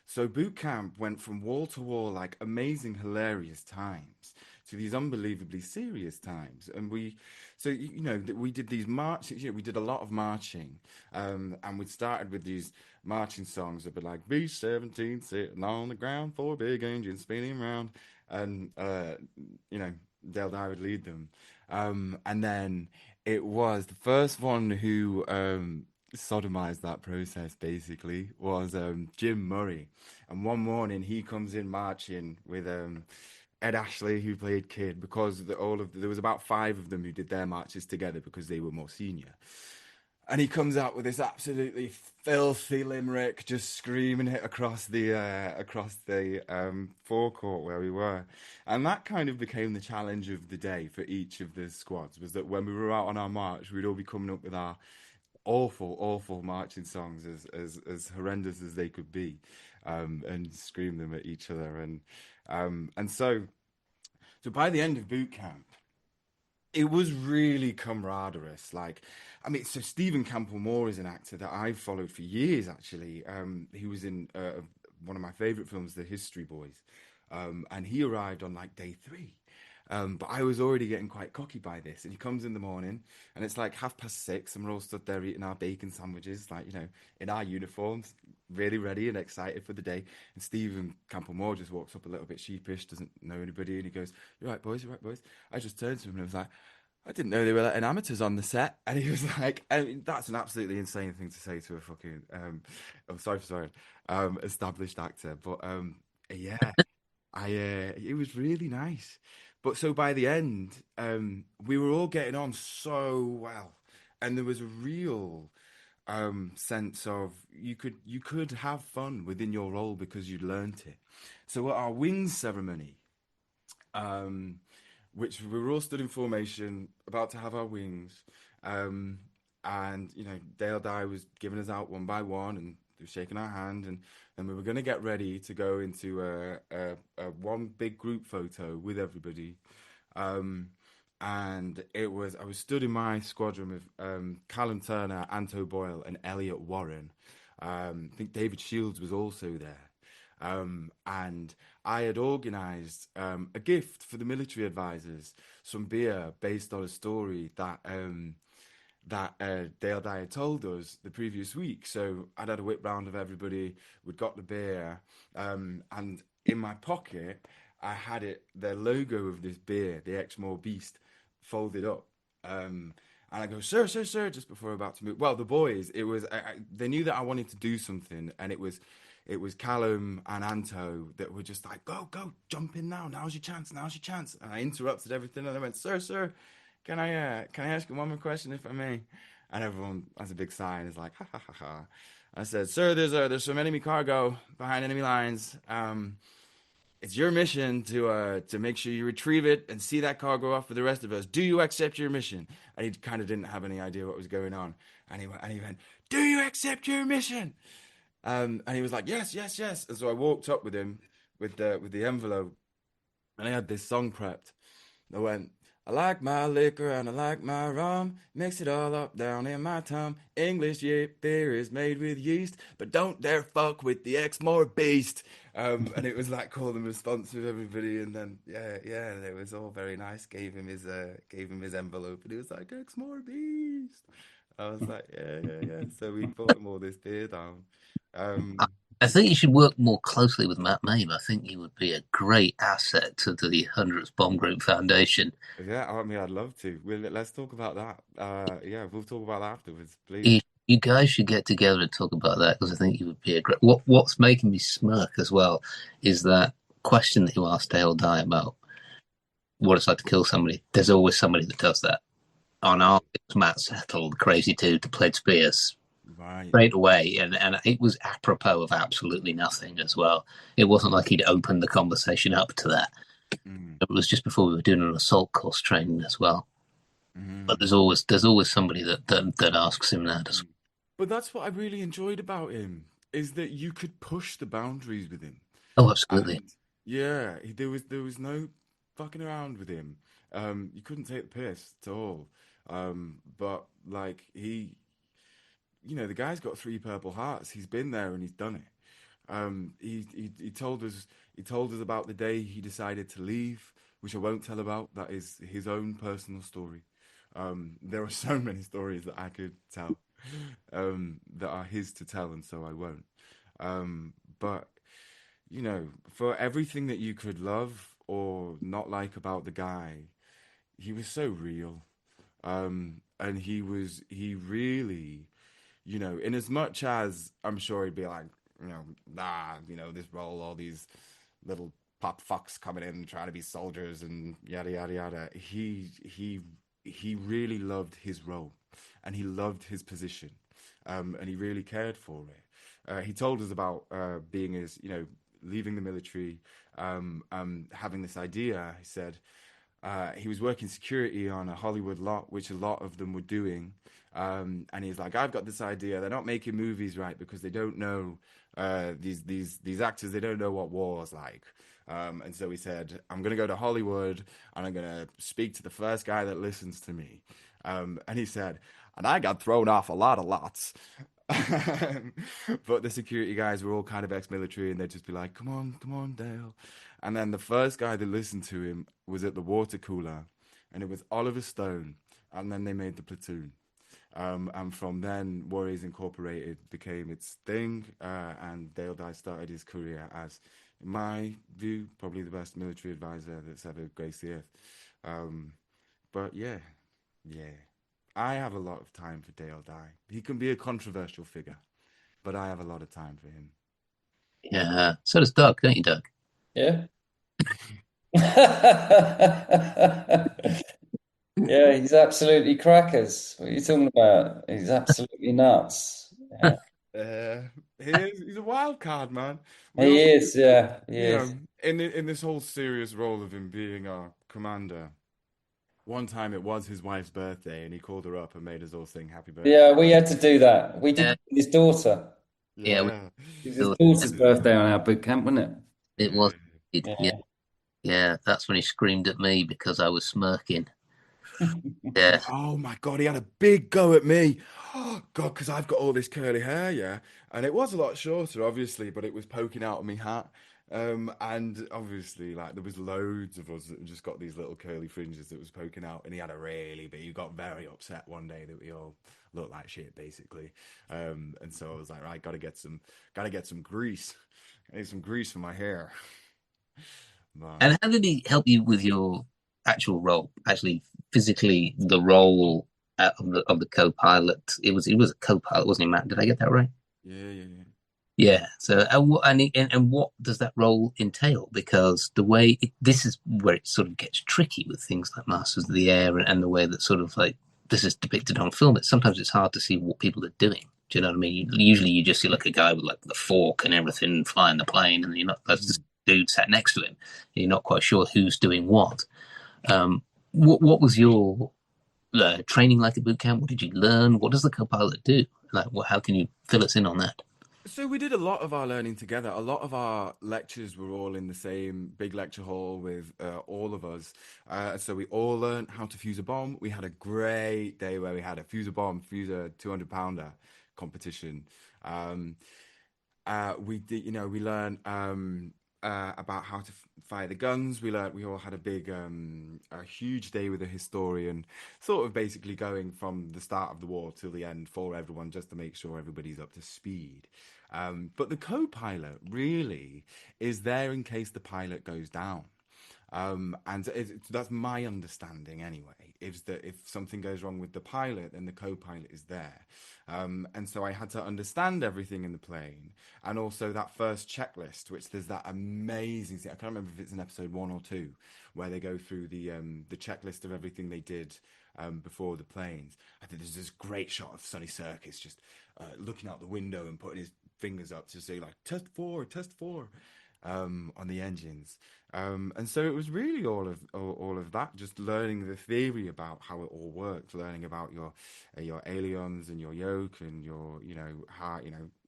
Speaker 4: So boot camp went from wall to wall, like amazing, hilarious times to these unbelievably serious times. And we did these marches. We did a lot of marching, and we started with these marching songs that were like B-17 sitting on the ground, four big engines spinning round, and Dale Dye would lead them. And then it was the first one who sodomized that process basically was Jim Murray. And one morning he comes in marching with Ed Ashley, who played Kid, because there was about 5 of them who did their marches together because they were more senior. And he comes out with this absolutely filthy limerick, just screaming it across the forecourt where we were. And that kind of became the challenge of the day for each of the squads, was that when we were out on our march, we'd all be coming up with our awful marching songs, as horrendous as they could be, and scream them at each other. And so by the end of boot camp, it was really camaraderie. So Stephen Campbell Moore is an actor that I've followed for years, actually. He was in one of my favorite films, The History Boys. And he arrived on like day 3. But I was already getting quite cocky by this. And he comes in the morning, and it's like 6:30, and we're all stood there eating our bacon sandwiches, like, in our uniforms, really ready and excited for the day. And Stephen Campbell-Moore just walks up a little bit sheepish, doesn't know anybody, and he goes, "You right, boys? You right, boys?" I just turned to him and I was like, "I didn't know they were letting amateurs on the set." And he was like, I mean, that's an absolutely insane thing to say to a fucking, I'm sorry for swearing, established actor. But yeah, it was really nice. But so by the end, we were all getting on so well, and there was a real sense of you could have fun within your role because you'd learnt it. So at our wings ceremony, um, which we were all stood in formation, about to have our wings. Um, and Dale Dye was giving us out one by one, and they were shaking our hand, and we were going to get ready to go into a one big group photo with everybody. Um, and I was stood in my squadron with Callum Turner, Anto Boyle, and Elliot Warren. I think David Shields was also there. And I had organised a gift for the military advisors, some beer based on a story that Dale Dye had told us the previous week. So I'd had a whip round of everybody. We'd got the beer, and in my pocket I had the logo of this beer, the Exmoor Beast, folded up. And I go, "Sir, sir, sir," just before we're about to move. Well, the boys, they knew that I wanted to do something, and it was Callum and Anto that were just like, "Go, go, jump in now. Now's your chance. Now's your chance." And I interrupted everything, and I went, "Sir, sir, can I ask you one more question, if I may?" And everyone has a big sigh and is like, "Ha ha ha ha." I said, "Sir, there's some enemy cargo behind enemy lines. It's your mission to make sure you retrieve it and see that cargo off for the rest of us. Do you accept your mission?" And he kind of didn't have any idea what was going on. And he went, "Do you accept your mission?" And he was like, "Yes, yes, yes." And so I walked up with him with the envelope, and I had this song prepped. I went, "I like my liquor and I like my rum. Mix it all up down in my tum. English beer is made with yeast, but don't dare fuck with the Exmoor Beast." And it was like call and response with everybody, and then yeah, and it was all very nice. Gave him his envelope, and he was like, "Exmoor Beast." I was like, yeah, yeah, yeah. So we bought him all this beer down.
Speaker 2: I,
Speaker 4: Um,
Speaker 2: I think you should work more closely with Matt Mabe. I think he would be a great asset to the 100th Bomb Group Foundation.
Speaker 4: yeah, I mean, I'd love to. Let's talk about that. Yeah, we'll talk about that afterwards, please.
Speaker 2: You, you guys should get together and talk about that because I think you would be a great. What's making me smirk as well is that question that you asked Dale Dye about what it's like to kill somebody. There's always somebody that does that. On our
Speaker 4: Right,
Speaker 2: it was Matt Settle, the crazy dude, that played Spears
Speaker 4: right.
Speaker 2: straight away, and it was apropos of absolutely nothing as well. It wasn't like he'd opened the conversation up to that.
Speaker 4: Mm,
Speaker 2: It was just before we were doing an assault course training as well. But
Speaker 4: mm,
Speaker 2: there's always somebody that asks him that as
Speaker 4: mm. But that's what I really enjoyed about him is that you could push the boundaries with him.
Speaker 2: well. Oh, absolutely.
Speaker 4: And yeah, there was no fucking around with him. You couldn't take the piss at all. But like the guy's got three Purple Hearts. He's been there and he's done it. He told us about the day he decided to leave, which I won't tell about. That is his own personal story. There are so many stories that I could tell, that are his to tell, and so I won't. But for everything that you could love or not like about the guy, he was so real. And he really, in as much as I'm sure he'd be like, nah, this role, all these little pop fucks coming in trying to be soldiers and yada yada yada. He really loved his role, and he loved his position, and he really cared for it. He told us about being as leaving the military, having this idea. He said he was working security on a Hollywood lot, which a lot of them were doing. And he's like, "I've got this idea. They're not making movies right because they don't know these actors. They don't know what war's like." And so he said, "I'm gonna go to Hollywood and I'm gonna speak to the first guy that listens to me." And he said, "And I got thrown off a lot of lots." But the security guys were all kind of ex-military, and they'd just be like, come on, Dale." And then the first guy that listened to him was at the water cooler, and it was Oliver Stone. And then they made the platoon. And from then, Warriors Incorporated became its thing, and Dale Dye started his career as, in my view, probably the best military advisor that's ever graced the earth. Um, but yeah, yeah, I have a lot of time for Dale Dye. He can be a controversial figure, but I have a lot of time for him.
Speaker 2: Yeah. So does Doug, don't you, Doug?
Speaker 5: Yeah. Yeah, he's absolutely crackers. What are you talking about? He's absolutely nuts. Yeah.
Speaker 4: Uh, he's a wild card, man. We
Speaker 5: He
Speaker 4: also,
Speaker 5: is, yeah, he
Speaker 4: you
Speaker 5: is.
Speaker 4: know, in this whole serious role of him being our commander. One time it was his wife's birthday, and he called her up and made us all sing happy birthday.
Speaker 5: Yeah, we had to do that. We did
Speaker 2: Yeah.
Speaker 5: it with his daughter.
Speaker 2: Yeah.
Speaker 4: Yeah.
Speaker 5: It was his
Speaker 2: Still,
Speaker 5: daughter's birthday on our boot camp, wasn't
Speaker 2: it was. Yeah.
Speaker 5: it?
Speaker 2: Yeah. That's when he screamed at me because I was smirking. Yeah.
Speaker 4: Oh my God, he had a big go at me. Oh God, because I've got all this curly hair, yeah. And it was a lot shorter, obviously, but it was poking out of my hat. And obviously, like there was loads of us that just got these little curly fringes that was poking out, and he had a really big. He got very upset one day that we all looked like shit, basically. And so I was like, right, gotta get some grease. I need some grease for my hair. But
Speaker 2: And how did he help you with your actual role? Actually, physically, the role of the co-pilot. It was a co-pilot, wasn't he, Matt? Did I get that right?
Speaker 4: yeah, yeah, yeah.
Speaker 2: Yeah. So, and what does that role entail? Because this is where it sort of gets tricky with things like Masters of the Air and the way that sort of like this is depicted on film. Sometimes it's hard to see what people are doing. Do you know what I mean? Usually, you just see like a guy with like the fork and everything flying the plane, and you're not that's just a dude sat next to him. You're not quite sure who's doing what. What was your training like at boot camp? What did you learn? What does the co-pilot do? Like, how can you fill us in on that?
Speaker 4: So we did a lot of our learning together. A lot of our lectures were all in the same big lecture hall with all of us. So we all learned how to fuse a bomb. We had a great day where we had a fuse a bomb, fuse a 200-pounder competition. Um, we did, we learned about how to fire the guns. We all had a huge day with a historian, sort of basically going from the start of the war till the end for everyone, just to make sure everybody's up to speed. But the co-pilot really is there in case the pilot goes down. And that's my understanding anyway, is that if something goes wrong with the pilot, then the co-pilot is there. And so I had to understand everything in the plane, and also that first checklist, which there's that amazing thing. I can't remember if it's in episode 1 or 2, where they go through the checklist of everything they did before the planes. I think there's this great shot of Sonny Serkis just looking out the window and putting his fingers up to say like test four on the engines. And so it was really all of that, just learning the theory about how it all works, learning about your ailerons and your yoke and your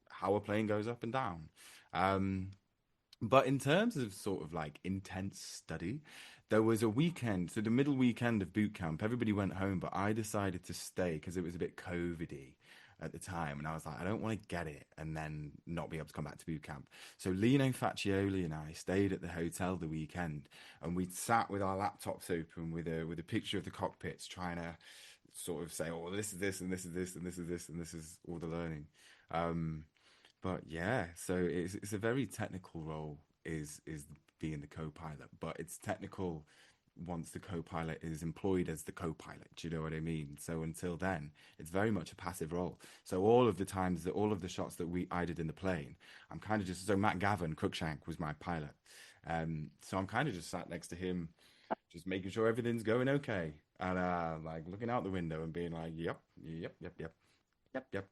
Speaker 4: how a plane goes up and down. Um, but in terms of sort of like intense study, there was a weekend, so the middle weekend of boot camp, everybody went home, but I decided to stay because it was a bit COVID-y at the time, and I was like, I don't want to get it and then not be able to come back to boot camp. So Lino Faccioli and I stayed at the hotel the weekend, and we sat with our laptops open with a picture of the cockpits, trying to sort of say, oh, this is this and this is this and this is this and this is all the learning. Um, but yeah, so it's a very technical role is being the co-pilot, but it's technical once the co-pilot is employed as the co-pilot. Do you know what I mean? So until then, it's very much a passive role. So all of the shots that I did in the plane, I'm kind of just so Matt Gavin Cruikshank was my pilot. So I'm kind of just sat next to him, just making sure everything's going okay, and like looking out the window and being like, yep, yep, yep, yep, yep, yep.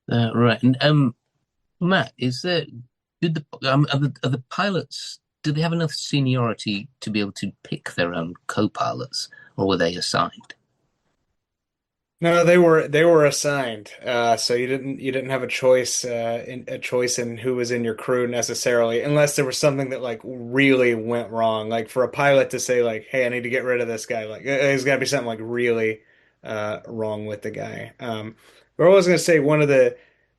Speaker 2: Right. And Matt, is there did are the pilots do they have enough seniority to be able to pick their own co-pilots, or were they assigned?
Speaker 3: No, they were assigned. So you didn't have a choice in who was in your crew necessarily, unless there was something that like really went wrong. Like for a pilot to say like, "Hey, I need to get rid of this guy," like there's got to be something like really wrong with the guy. But I was gonna say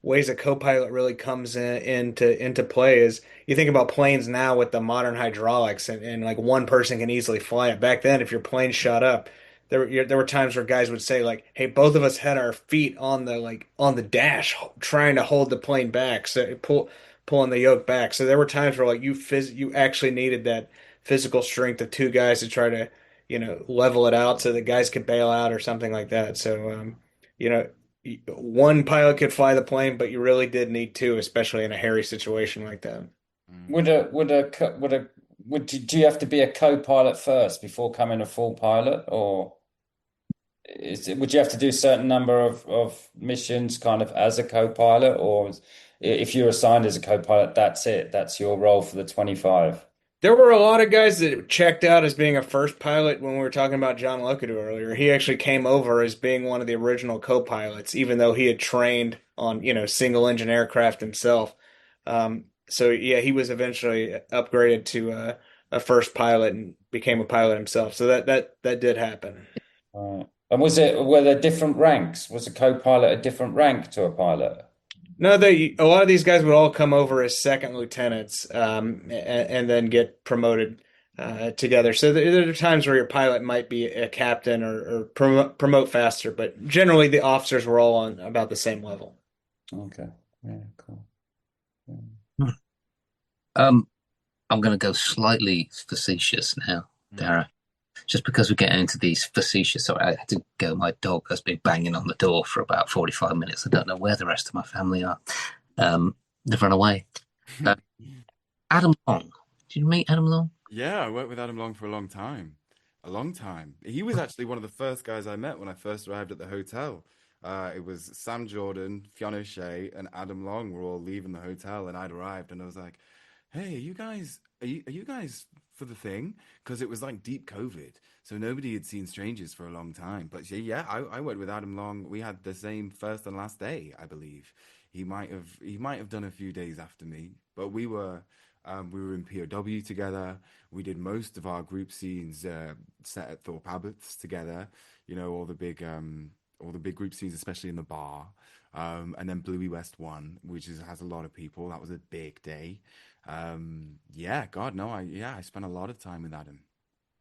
Speaker 3: ways a co-pilot really comes into play is you think about planes now with the modern hydraulics and like one person can easily fly it. Back then, if your plane shot up, there were times where guys would say like, "Hey, both of us had our feet on the dash, trying to hold the plane back, so pulling the yoke back." So there were times where like you actually needed that physical strength of two guys to try to level it out so the guys could bail out or something like that. So you know one pilot could fly the plane, but you really did need two, especially in a hairy situation like that.
Speaker 4: Mm.
Speaker 5: Do you have to be a co-pilot first before becoming a full pilot, or would you have to do a certain number of missions kind of as a co-pilot, or if you're assigned as a co-pilot, that's it, that's your role for the 25?
Speaker 3: There were a lot of guys that checked out as being a first pilot when we were talking about John Luckadoo earlier. He actually came over as being one of the original co-pilots, even though he had trained on, single engine aircraft himself. So yeah, he was eventually upgraded to a first pilot and became a pilot himself. So that did happen.
Speaker 5: Right. And were there different ranks? Was a co-pilot a different rank to a pilot?
Speaker 3: No, a lot of these guys would all come over as second lieutenants, and then get promoted together. So there are times where your pilot might be a captain or promote faster, but generally the officers were all on about the same level.
Speaker 5: Okay. Yeah, cool. Yeah.
Speaker 2: Um, I'm going to go slightly facetious now, Darragh, just because we're getting into these facetious. So I had to go. My dog has been banging on the door for about 45 minutes. I don't know where the rest of my family are. They've run away. Adam Long. Did you meet Adam Long?
Speaker 4: Yeah, I worked with Adam Long for a long time. A long time. He was actually one of the first guys I met when I first arrived at the hotel. It was Sam Jordan, Fiona O'Shea, and Adam Long were all leaving the hotel, and I'd arrived, and I was like, "Hey, are you guys for the thing?" Because it was like deep COVID, so nobody had seen strangers for a long time. But yeah, I worked with Adam Long. We had the same first and last day, I believe. He might have done a few days after me, but we were in POW together. We did most of our group scenes set at Thorpe Abbott's together. All the big group scenes, especially in the bar. And then Bluey West One, which has a lot of people. That was a big day. Yeah, God, no, I spent a lot of time with Adam.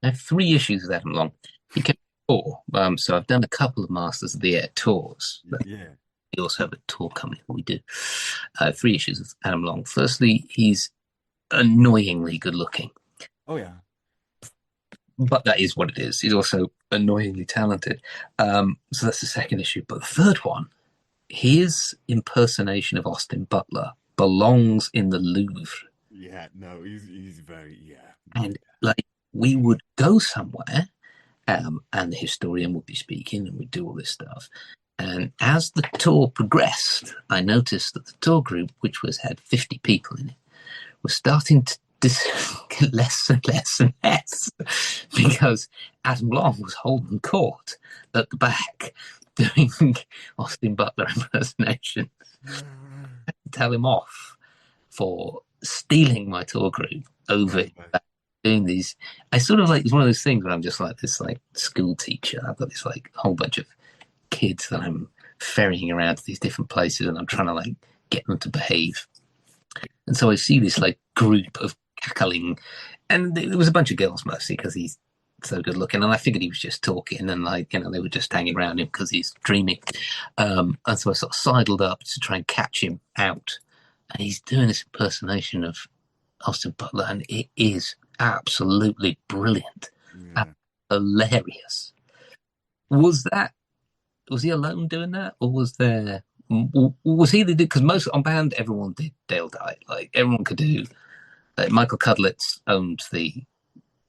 Speaker 2: I have 3 issues with Adam Long. He came before, so I've done a couple of Masters of the Air tours.
Speaker 4: Yeah.
Speaker 2: We also have a tour company that we do. 3 issues with Adam Long. Firstly, he's annoyingly good looking,
Speaker 4: Oh yeah.
Speaker 2: but that is what it is. He's also annoyingly talented. So that's the second issue. But the third one, his impersonation of Austin Butler belongs in the Louvre.
Speaker 4: Yeah. No, he's very yeah.
Speaker 2: And like we would go somewhere, and the historian would be speaking, and we'd do all this stuff. And as the tour progressed, I noticed that the tour group, which had 50 people in it, was starting to get less and less and less because Adam Long was holding court at the back doing Austin Butler impersonations. Tell him off for stealing my tour group over doing these. I sort of it's one of those things where I'm just like this school teacher. I've got this whole bunch of kids that I'm ferrying around to these different places, and I'm trying to get them to behave. And so I see this group of cackling, and there was a bunch of girls mostly because he's so good looking, and I figured he was just talking, and they were just hanging around him because he's dreaming. And so I sort of sidled up to try and catch him out, and he's doing this impersonation of Austin Butler, and it is absolutely brilliant, hilarious. Was he alone doing that, or was he the dude? Because most on band, everyone did Dale Dye. Everyone could do. Michael Cudlitz owned the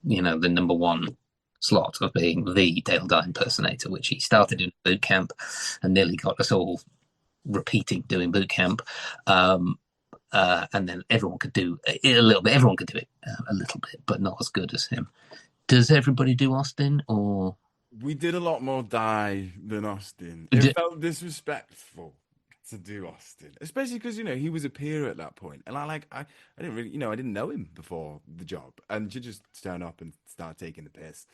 Speaker 2: number one slot of being the Dale Dye impersonator, which he started in boot camp and nearly got us all repeating doing boot camp. And then everyone could do it a little bit. Everyone could do it a little bit, but not as good as him. Does everybody do Austin, or?
Speaker 4: We did a lot more Dye than Austin. It felt disrespectful. to do Austin, especially because he was a peer at that point, and I didn't really I didn't know him before the job, and to just turn up and start taking the piss,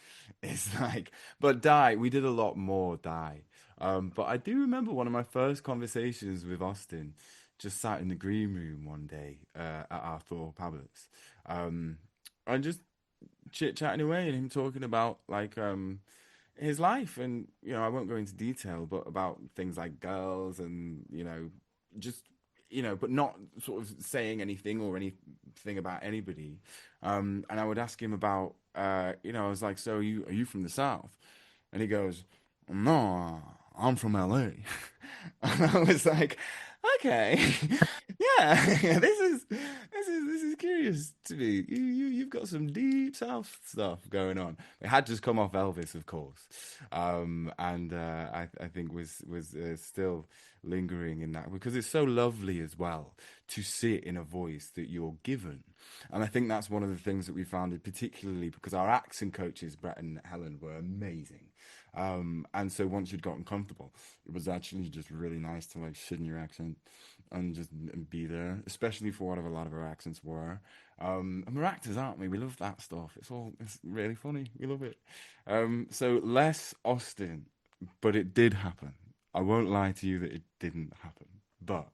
Speaker 4: it's like. But we did a lot more but I do remember one of my first conversations with Austin, just sat in the green room one day at our Thor Pablo's, and just chit chatting away and him talking about his life, and I won't go into detail, but about things like girls and just but not sort of saying anything or anything about anybody. And I would ask him about I was like, so are you from the South? And he goes, no, I'm from LA. And I was like, okay, yeah, this is curious to me. You've got some deep South stuff going on. It had just come off Elvis, of course, and I think was still lingering in that, because it's so lovely as well to sit in a voice that you're given. And I think that's one of the things that we found, particularly because our accent coaches, Brett and Helen, were amazing. And so once you'd gotten comfortable, it was actually just really nice to sit in your accent and just be there, especially for whatever a lot of our accents were. And we're actors, aren't we? We love that stuff. It's really funny. We love it. So less Austin, but it did happen. I won't lie to you that it didn't happen, but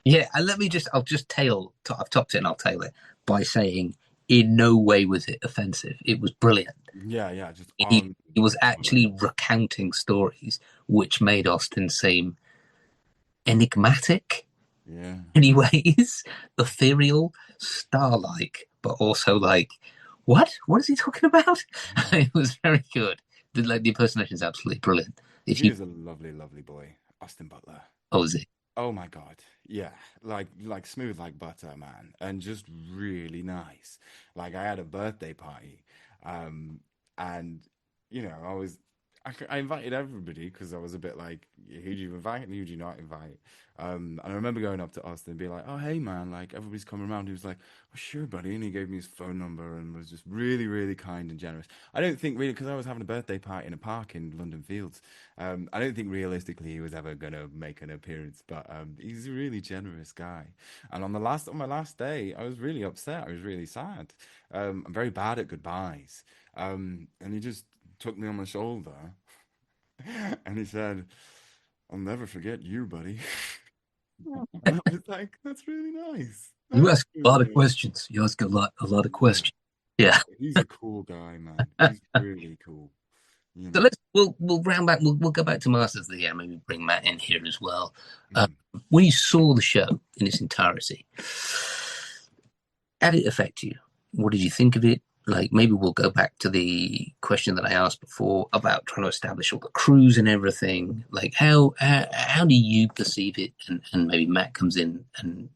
Speaker 2: Yeah, and I'll just I've topped it and I'll tail it by saying in no way was it offensive. It was brilliant.
Speaker 4: yeah, just
Speaker 2: He was actually recounting stories which made Austin seem enigmatic
Speaker 4: yeah.
Speaker 2: in many ways, ethereal, star-like, but also like, what? What is he talking about? It was very good. The impersonation is absolutely brilliant.
Speaker 4: He is a lovely, lovely boy, Austin Butler.
Speaker 2: Is it?
Speaker 4: Oh my God. Yeah. Like smooth like butter, man. And just really nice. Like I had a birthday party. And I invited everybody because I was a bit like, who do you invite and who do you not invite? And I remember going up to Austin and being like, oh, hey, man, like everybody's coming around. He was like, oh, sure, buddy. And he gave me his phone number and was just really, really kind and generous. I don't think really, because I was having a birthday party in a park in London Fields. I don't think realistically he was ever going to make an appearance, but he's a really generous guy. And on my last day, I was really upset. I was really sad. I'm very bad at goodbyes. And he just took me on my shoulder and he said, I'll never forget you, buddy. And I was like, that's really nice.
Speaker 2: You
Speaker 4: That's
Speaker 2: ask a lot
Speaker 4: really
Speaker 2: of
Speaker 4: nice.
Speaker 2: questions. You ask a lot of
Speaker 4: Yeah.
Speaker 2: questions. Yeah.
Speaker 4: He's a cool guy, man. He's really cool. You
Speaker 2: So
Speaker 4: know.
Speaker 2: we'll round back. We'll go back to Masters of the Air. Maybe bring Matt in here as well.
Speaker 4: Mm.
Speaker 2: When you saw the show in its entirety, how did it affect you? What did you think of it? Like, maybe we'll go back to the question that I asked before about trying to establish all the crews and everything. Like, how do you perceive it? And maybe Matt comes in and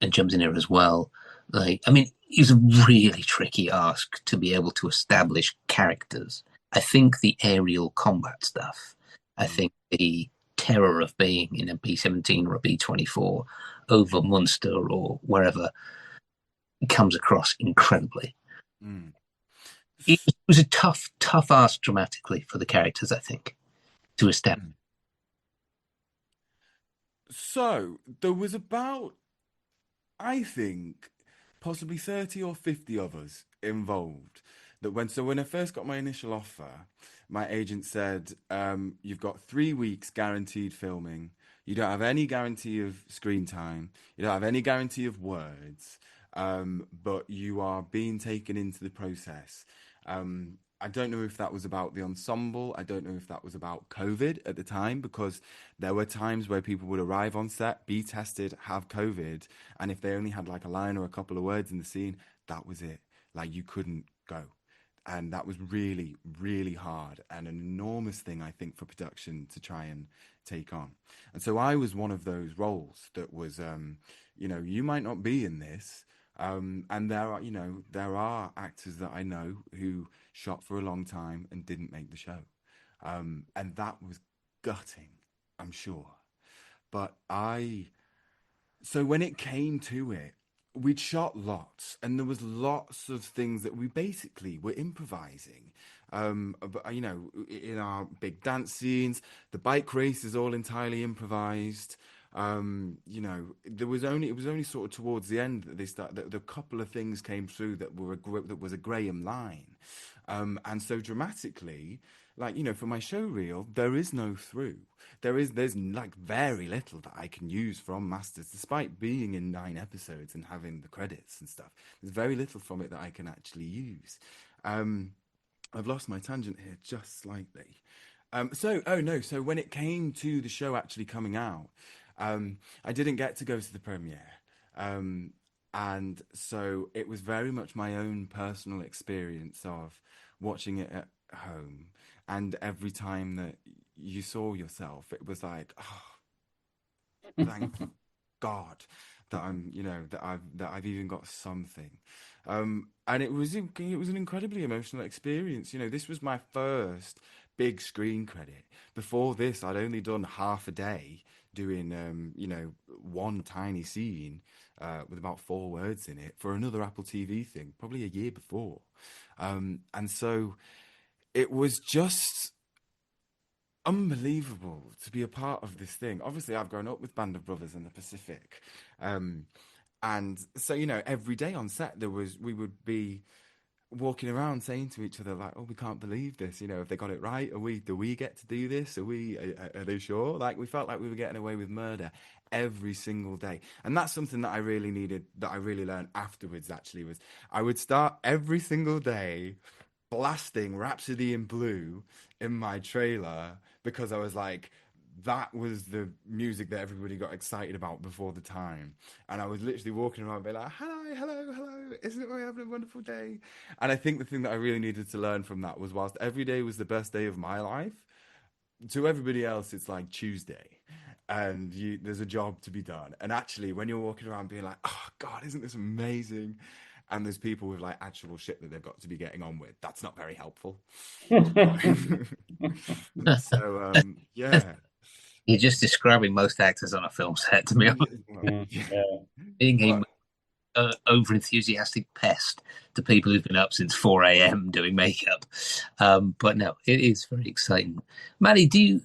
Speaker 2: jumps in here as well. Like, I mean, it was a really tricky ask to be able to establish characters. I think the aerial combat stuff, I
Speaker 4: Mm.
Speaker 2: think the terror of being in a B-17 or a B-24 over Munster or wherever comes across incredibly.
Speaker 4: Mm.
Speaker 2: It was a tough ask dramatically for the characters, I think, to establish.
Speaker 4: Mm. So there was about, I think, possibly 30 or 50 of us involved. When I first got my initial offer, my agent said, you've got 3 weeks guaranteed filming. You don't have any guarantee of screen time. You don't have any guarantee of words. But you are being taken into the process. I don't know if that was about the ensemble. I don't know if that was about COVID at the time, because there were times where people would arrive on set, be tested, have COVID, and if they only had like a line or a couple of words in the scene, that was it. Like you couldn't go. And that was really, really hard and an enormous thing, I think, for production to try and take on. And so I was one of those roles that was, you might not be in this. And there are actors that I know who shot for a long time and didn't make the show. And that was gutting, I'm sure. But so when it came to it, we'd shot lots, and there was lots of things that we basically were improvising. But in our big dance scenes, the bike race is all entirely improvised. You know, it was only sort of towards the end that they start that the couple of things came through that that was a Graham line, and so dramatically, like, you know, for my show reel, there is no through. There's like very little that I can use from Masters, despite being in 9 episodes and having the credits and stuff. There's very little from it that I can actually use. Um, I've lost my tangent here just slightly. Oh no, so when it came to the show actually coming out, I didn't get to go to the premiere. Um, and so it was very much my own personal experience of watching it at home. And every time that you saw yourself, it was like, oh, thank God that I've even got something. And it was an incredibly emotional experience. You know, this was my first big screen credit. Before this, I'd only done half a day doing one tiny scene with about 4 words in it for another Apple TV thing, probably a year before. And so it was just unbelievable to be a part of this thing. Obviously, I've grown up with Band of Brothers in the Pacific, and so, you know, every day on set we would be walking around saying to each other like, "Oh, we can't believe this. You know, have they got it right? Do we get to do this? Are they sure?" Like, we felt like we were getting away with murder every single day, and that's something that I really needed. That I really learned afterwards. Actually, was I would start every single day blasting Rhapsody in Blue in my trailer because I was like, that was the music that everybody got excited about before the time. And I was literally walking around being like, hello, hello, hello, isn't we having a wonderful day? And I think the thing that I really needed to learn from that was, whilst every day was the best day of my life, to everybody else, it's like Tuesday. And there's a job to be done. And actually, when you're walking around being like, oh, God, isn't this amazing? And there's people with like actual shit that they've got to be getting on with. That's not very helpful. So yeah.
Speaker 2: You're just describing most actors on a film set, to be honest.
Speaker 5: Yeah.
Speaker 2: Being
Speaker 4: Well,
Speaker 2: a over enthusiastic pest to people who've been up since 4 a.m. doing makeup. But no, it is very exciting. Maddie,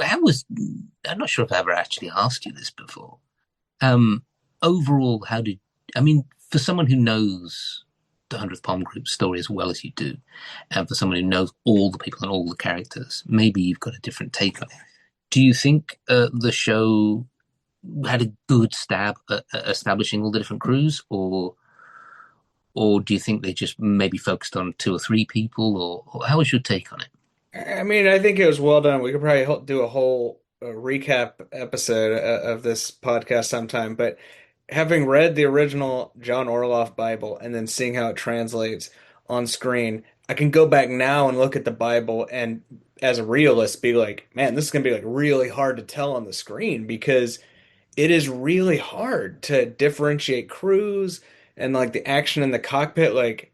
Speaker 2: how was, I'm not sure if I ever actually asked you this before. Um, Overall, I mean, for someone who knows the 100th Palm Group story as well as you do, and for someone who knows all the people and all the characters, maybe you've got a different take on it. Do you think the show had a good stab at establishing all the different crews, or do you think they just maybe focused on 2 or 3 people, or how was your take on it?
Speaker 3: I mean, I think it was well done. We could probably do a whole recap episode of this podcast sometime, but having read the original John Orloff Bible and then seeing how it translates on screen, I can go back now and look at the Bible and, as a realist, be like, man, this is gonna be like really hard to tell on the screen because it is really hard to differentiate crews and like the action in the cockpit. Like,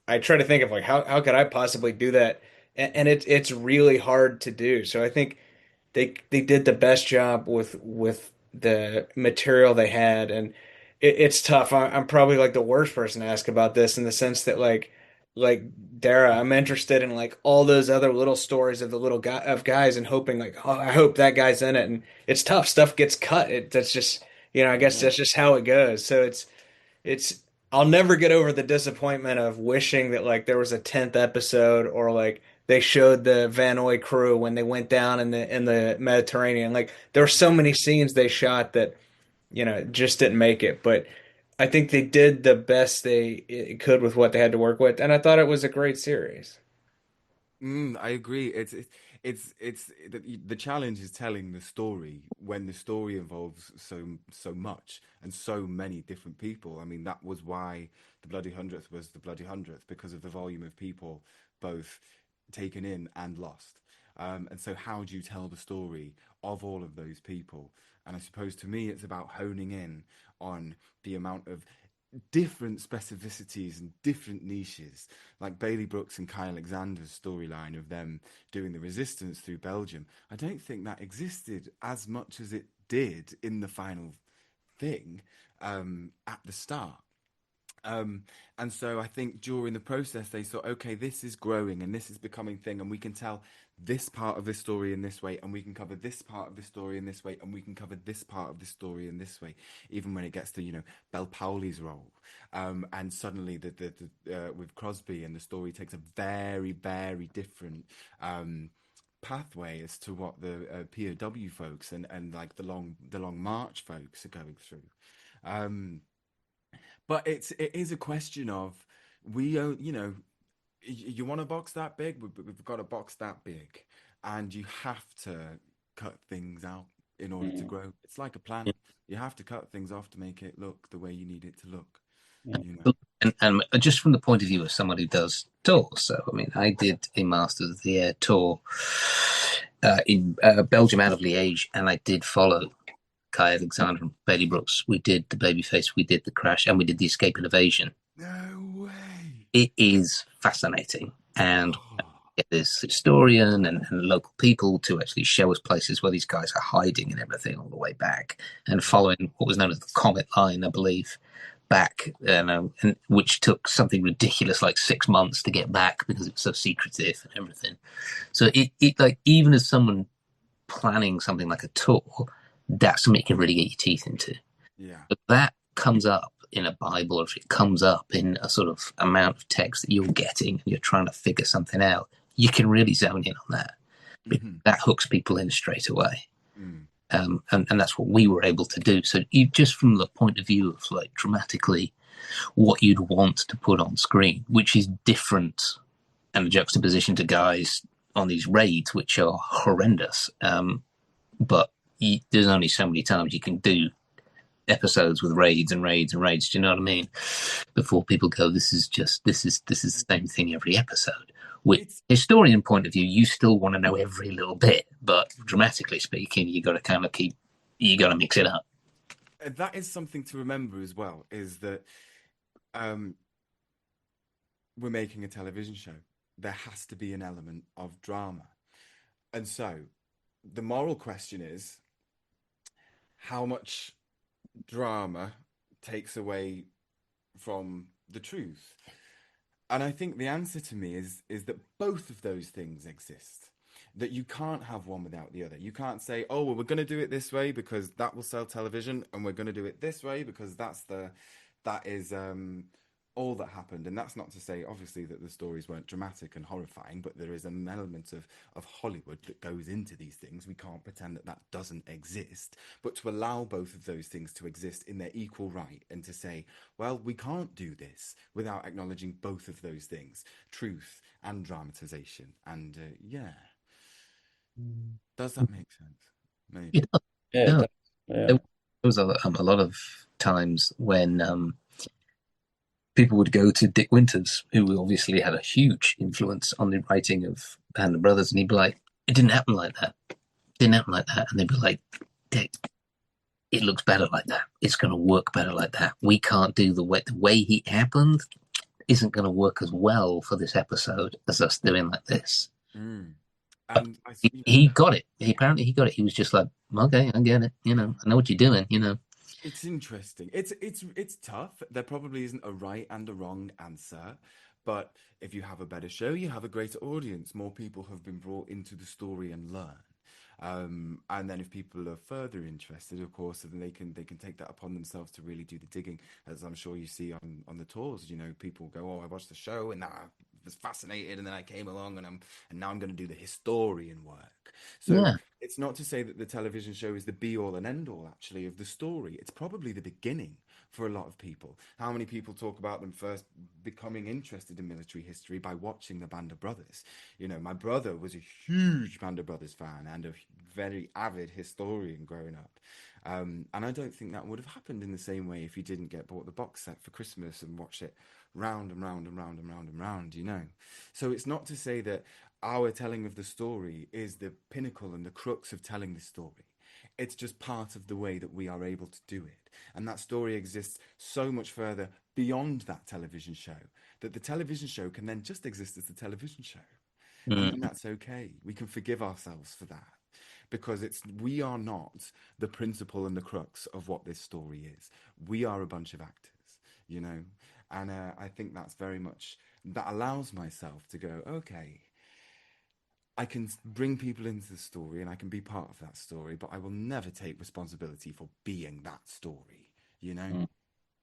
Speaker 3: I try to think of like how could I possibly do that? And it's really hard to do. So I think they did the best job with the material they had, and it's tough. I'm probably like the worst person to ask about this in the sense that like Darragh, I'm interested in like all those other little stories of the little guy of guys and hoping like, oh, I hope that guy's in it. And it's tough. Stuff gets cut. That's just, I guess
Speaker 4: yeah.
Speaker 3: that's just how it goes. So it's I'll never get over the disappointment of wishing that like there was a 10th episode, or like they showed the Vanoy crew when they went down in the Mediterranean. Like there were so many scenes they shot that just didn't make it. But I think they did the best they could with what they had to work with, and I thought it was a great series.
Speaker 4: I agree. It's the challenge is telling the story when the story involves so much and so many different people. I mean, that was why the Bloody Hundredth was the Bloody Hundredth, because of the volume of people both taken in and lost. And so, how do you tell the story of all of those people? And I suppose to me, it's about honing in on the amount of different specificities and different niches, like Bailey Brooks and Kai Alexander's storyline of them doing the resistance through Belgium. I don't think that existed as much as it did in the final thing at the start. And so I think during the process, they thought, okay, this is growing and this is becoming thing, and we can tell this part of this story in this way, and we can cover this part of the story in this way, and we can cover this part of the story in this way, even when it gets to, Bel Powley's role. And suddenly with Crosby, and the story takes a very, very different pathway as to what the POW folks and like the long march folks are going through. Um, but it is a question of, we don't, you want a box that big, we've got a box that big, and you have to cut things out in order to grow. It's like a plant. You have to cut things off to make it look the way you need it to look.
Speaker 2: And just from the point of view of someone who does tours, so I mean, I did a Masters of the Air tour in Belgium out of Liège, and I did follow Kai Alexander and Bailey Brooks. We did the Babyface, we did the Crash, and we did the Escape and Evasion.
Speaker 4: No way.
Speaker 2: It is fascinating, and get this historian and local people to actually show us places where these guys are hiding and everything all the way back, and following what was known as the Comet Line, I believe, back, and which took something ridiculous like 6 months to get back because it was so secretive and everything. So it like, even as someone planning something like a tour, that's something you can really get your teeth into.
Speaker 4: Yeah.
Speaker 2: If that comes up in a Bible, or if it comes up in a sort of amount of text that you're getting and you're trying to figure something out, you can really zone in on that. That hooks people in straight away. And that's what we were able to do. So just from the point of view of like dramatically what you'd want to put on screen, which is different and a juxtaposition to guys on these raids, which are horrendous. But there's only so many times you can do episodes with raids and raids and raids. Do you know what I mean? Before people go, this is the same thing every episode. With historian point of view, you still want to know every little bit, but dramatically speaking, you got to mix it up.
Speaker 4: That is something to remember as well, is that we're making a television show. There has to be an element of drama. And so the moral question is, how much drama takes away from the truth? And I think the answer to me is that both of those things exist. That you can't have one without the other. You can't say, oh, well, we're going to do it this way because that will sell television, and we're going to do it this way because that is all that happened. And that's not to say, obviously, that the stories weren't dramatic and horrifying, but there is an element of Hollywood that goes into these things. We can't pretend that doesn't exist. But to allow both of those things to exist in their equal right, and to say, well, we can't do this without acknowledging both of those things, truth and dramatization. And does that make sense? Maybe.
Speaker 5: Yeah.
Speaker 2: There was a lot of times when people would go to Dick Winters, who obviously had a huge influence on the writing of Band of Brothers, and he'd be like, it didn't happen like that. It didn't happen like that. And they'd be like, Dick, it looks better like that. It's going to work better like that. We can't do the way he happened isn't going to work as well for this episode as us doing like this.
Speaker 4: And
Speaker 2: he got it. Apparently he got it. He was just like, okay, I get it. I know what you're doing.
Speaker 4: It's interesting. It's tough. There probably isn't a right and a wrong answer, but if you have a better show, you have a greater audience. More people have been brought into the story and learn. And then if people are further interested, of course, then they can take that upon themselves to really do the digging, as I'm sure you see on the tours. People go, oh, I watched the show and I was fascinated, and then I came along and now I'm going to do the historian work. So it's not to say that the television show is the be all and end all, actually, of the story. It's probably the beginning for a lot of people. How many people talk about them first becoming interested in military history by watching the Band of Brothers? My brother was a huge Band of Brothers fan and a very avid historian growing up. And I don't think that would have happened in the same way if he didn't get bought the box set for Christmas and watch it round and round and round and round and round, So it's not to say that our telling of the story is the pinnacle and the crux of telling the story. It's just part of the way that we are able to do it. And that story exists so much further beyond that television show, that the television show can then just exist as the television show. And that's okay. We can forgive ourselves for that, because we are not the principle and the crux of what this story is. We are a bunch of actors, And I think that's very much that allows myself to go, okay, I can bring people into the story and I can be part of that story, but I will never take responsibility for being that story, you know?
Speaker 5: Mm, mm.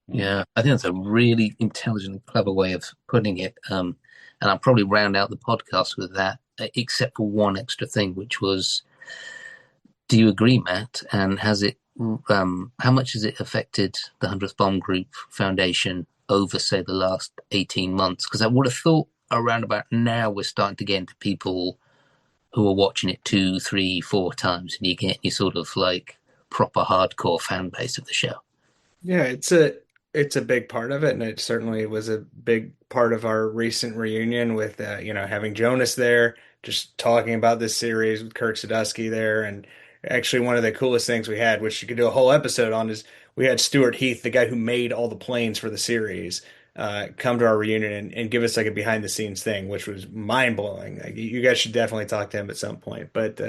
Speaker 2: Yeah, I think that's a really intelligent and clever way of putting it. And I'll probably round out the podcast with that, except for one extra thing, which was, do you agree, Matt? And how much has it affected the 100th Bomb Group Foundation over, say, the last 18 months? Because I would have thought around about now we're starting to get into people who are watching it 2, 3, 4 times, and you get your sort of like proper hardcore fan base of the show.
Speaker 3: Yeah, it's a big part of it, and it certainly was a big part of our recent reunion with having Jonas there, just talking about this series with Kurt Sadusky there, and actually one of the coolest things we had, which you could do a whole episode on, is we had Stuart Heath, the guy who made all the planes for the series, come to our reunion and give us like a behind the scenes thing, which was mind blowing. Like, you guys should definitely talk to him at some point. But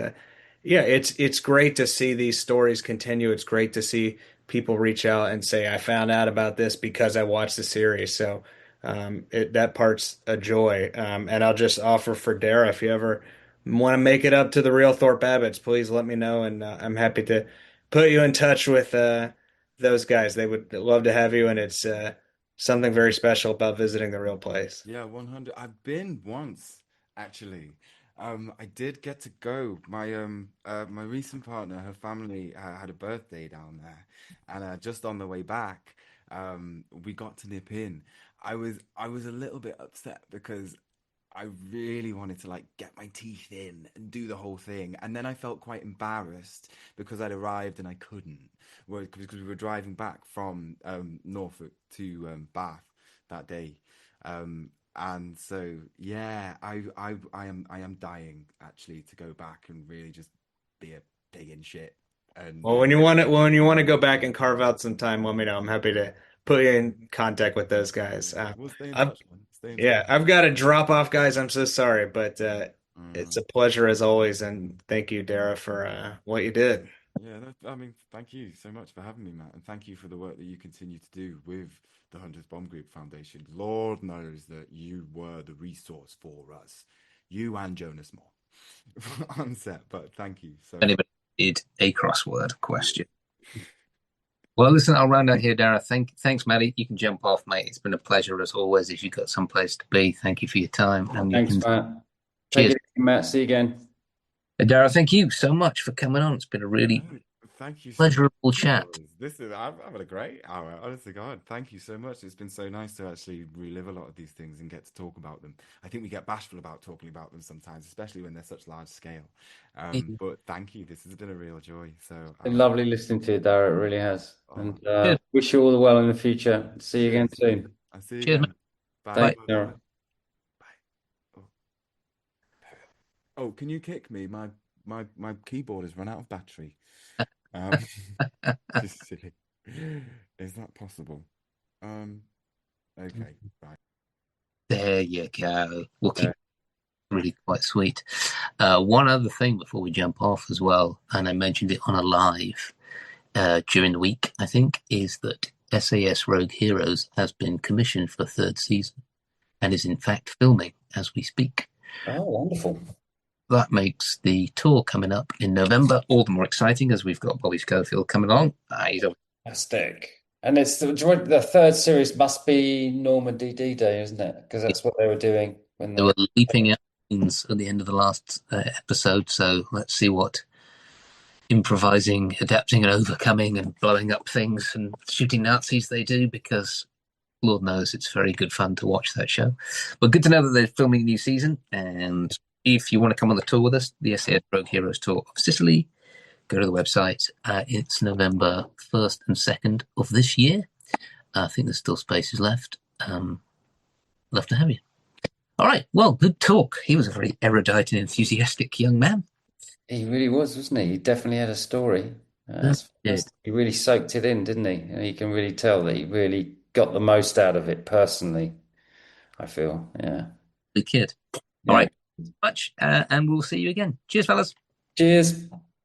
Speaker 3: yeah, it's great to see these stories continue. It's great to see people reach out and say, I found out about this because I watched the series. So that part's a joy. And I'll just offer for Darragh, if you ever want to make it up to the real Thorpe Abbots, please let me know. And I'm happy to put you in touch with those guys. They would love to have you. And it's something very special about visiting the real place.
Speaker 4: Yeah, 100. I've been once, actually. I did get to go. My recent partner, her family had a birthday down there, and just on the way back, we got to nip in. I was a little bit upset because I really wanted to like get my teeth in and do the whole thing, and then I felt quite embarrassed because I'd arrived and I couldn't. Because we were driving back from Norfolk to Bath that day. And so yeah, I am dying actually to go back and really just be a pig in shit. And
Speaker 3: Well, when you want to go back and carve out some time, let me know. I'm happy to put you in contact with those guys.
Speaker 4: yeah, we'll stay in
Speaker 3: I've
Speaker 4: touch, man. Stay in touch.
Speaker 3: Yeah, I've got to drop off, guys. I'm so sorry, but it's
Speaker 4: Mm.
Speaker 3: a pleasure as always, and thank you, Darragh, for what you did.
Speaker 4: Yeah, I mean, thank you so much for having me, Matt, and thank you for the work that you continue to do with the 100th Bomb Group Foundation. Lord knows that you were the resource for us, you and Jonas Moore on set. But thank you so much.
Speaker 2: Anybody did a crossword question? Well, listen, I'll round out here, Darragh. Thanks, Maddie. You can jump off, mate. It's been a pleasure as always. If you've got someplace to be, thank you for your time. And you
Speaker 5: Thanks,
Speaker 2: can
Speaker 5: Matt. Take
Speaker 2: cheers,
Speaker 5: it easy, Matt. See you again.
Speaker 2: Darragh. Thank you so much for coming on. It's been a really
Speaker 4: No, thank you so
Speaker 2: pleasurable
Speaker 4: much.
Speaker 2: chat.
Speaker 4: I've had a great hour. Honestly, God, thank you so much. It's been so nice to actually relive a lot of these things and get to talk about them. I think we get bashful about talking about them sometimes, especially when they're such large scale. But thank you. This has been a real joy. So,
Speaker 5: Been lovely listening to you, Darragh. It really has. And
Speaker 2: Cheers,
Speaker 5: wish you all the well in the future. See you again
Speaker 4: cheers.
Speaker 5: soon.
Speaker 4: I'll see you
Speaker 2: cheers, mate.
Speaker 4: again. Bye.
Speaker 2: Bye.
Speaker 5: Thanks, Darragh.
Speaker 4: Bye. Oh. Oh, can you kick me? My keyboard has run out of battery. Um, just silly. Is that possible? Okay, right.
Speaker 2: There you go. We'll keep
Speaker 5: Yeah.
Speaker 2: it really quite sweet. One other thing before we jump off as well, and I mentioned it on a live during the week, I think, is that SAS Rogue Heroes has been commissioned for a third season and is in fact filming as we speak.
Speaker 5: Oh, wonderful.
Speaker 2: That makes the tour coming up in November all the more exciting as we've got Bobby Schofield coming along. He's
Speaker 5: Fantastic. And it's the third series must be Normandy D-Day, isn't it? Because that's what they were doing when
Speaker 2: They were leaping out at the end of the last episode, so let's see what improvising, adapting, and overcoming and blowing up things and shooting Nazis they do, because Lord knows it's very good fun to watch that show. But good to know that they're filming a new season, and if you want to come on the tour with us, the SAS Rogue Heroes Tour of Sicily, go to the website. It's November 1st and 2nd of this year. I think there's still spaces left. Love to have you. All right. Well, good talk. He was a very erudite and enthusiastic young man.
Speaker 5: He really was, wasn't he? He definitely had a story. That's
Speaker 2: Yeah.
Speaker 5: fantastic. He really soaked it in, didn't he? And you can really tell that he really got the most out of it personally, I feel. Yeah.
Speaker 2: Good kid. All
Speaker 5: Yeah.
Speaker 2: right. Much, and we'll see you again. Cheers, fellas.
Speaker 5: Cheers.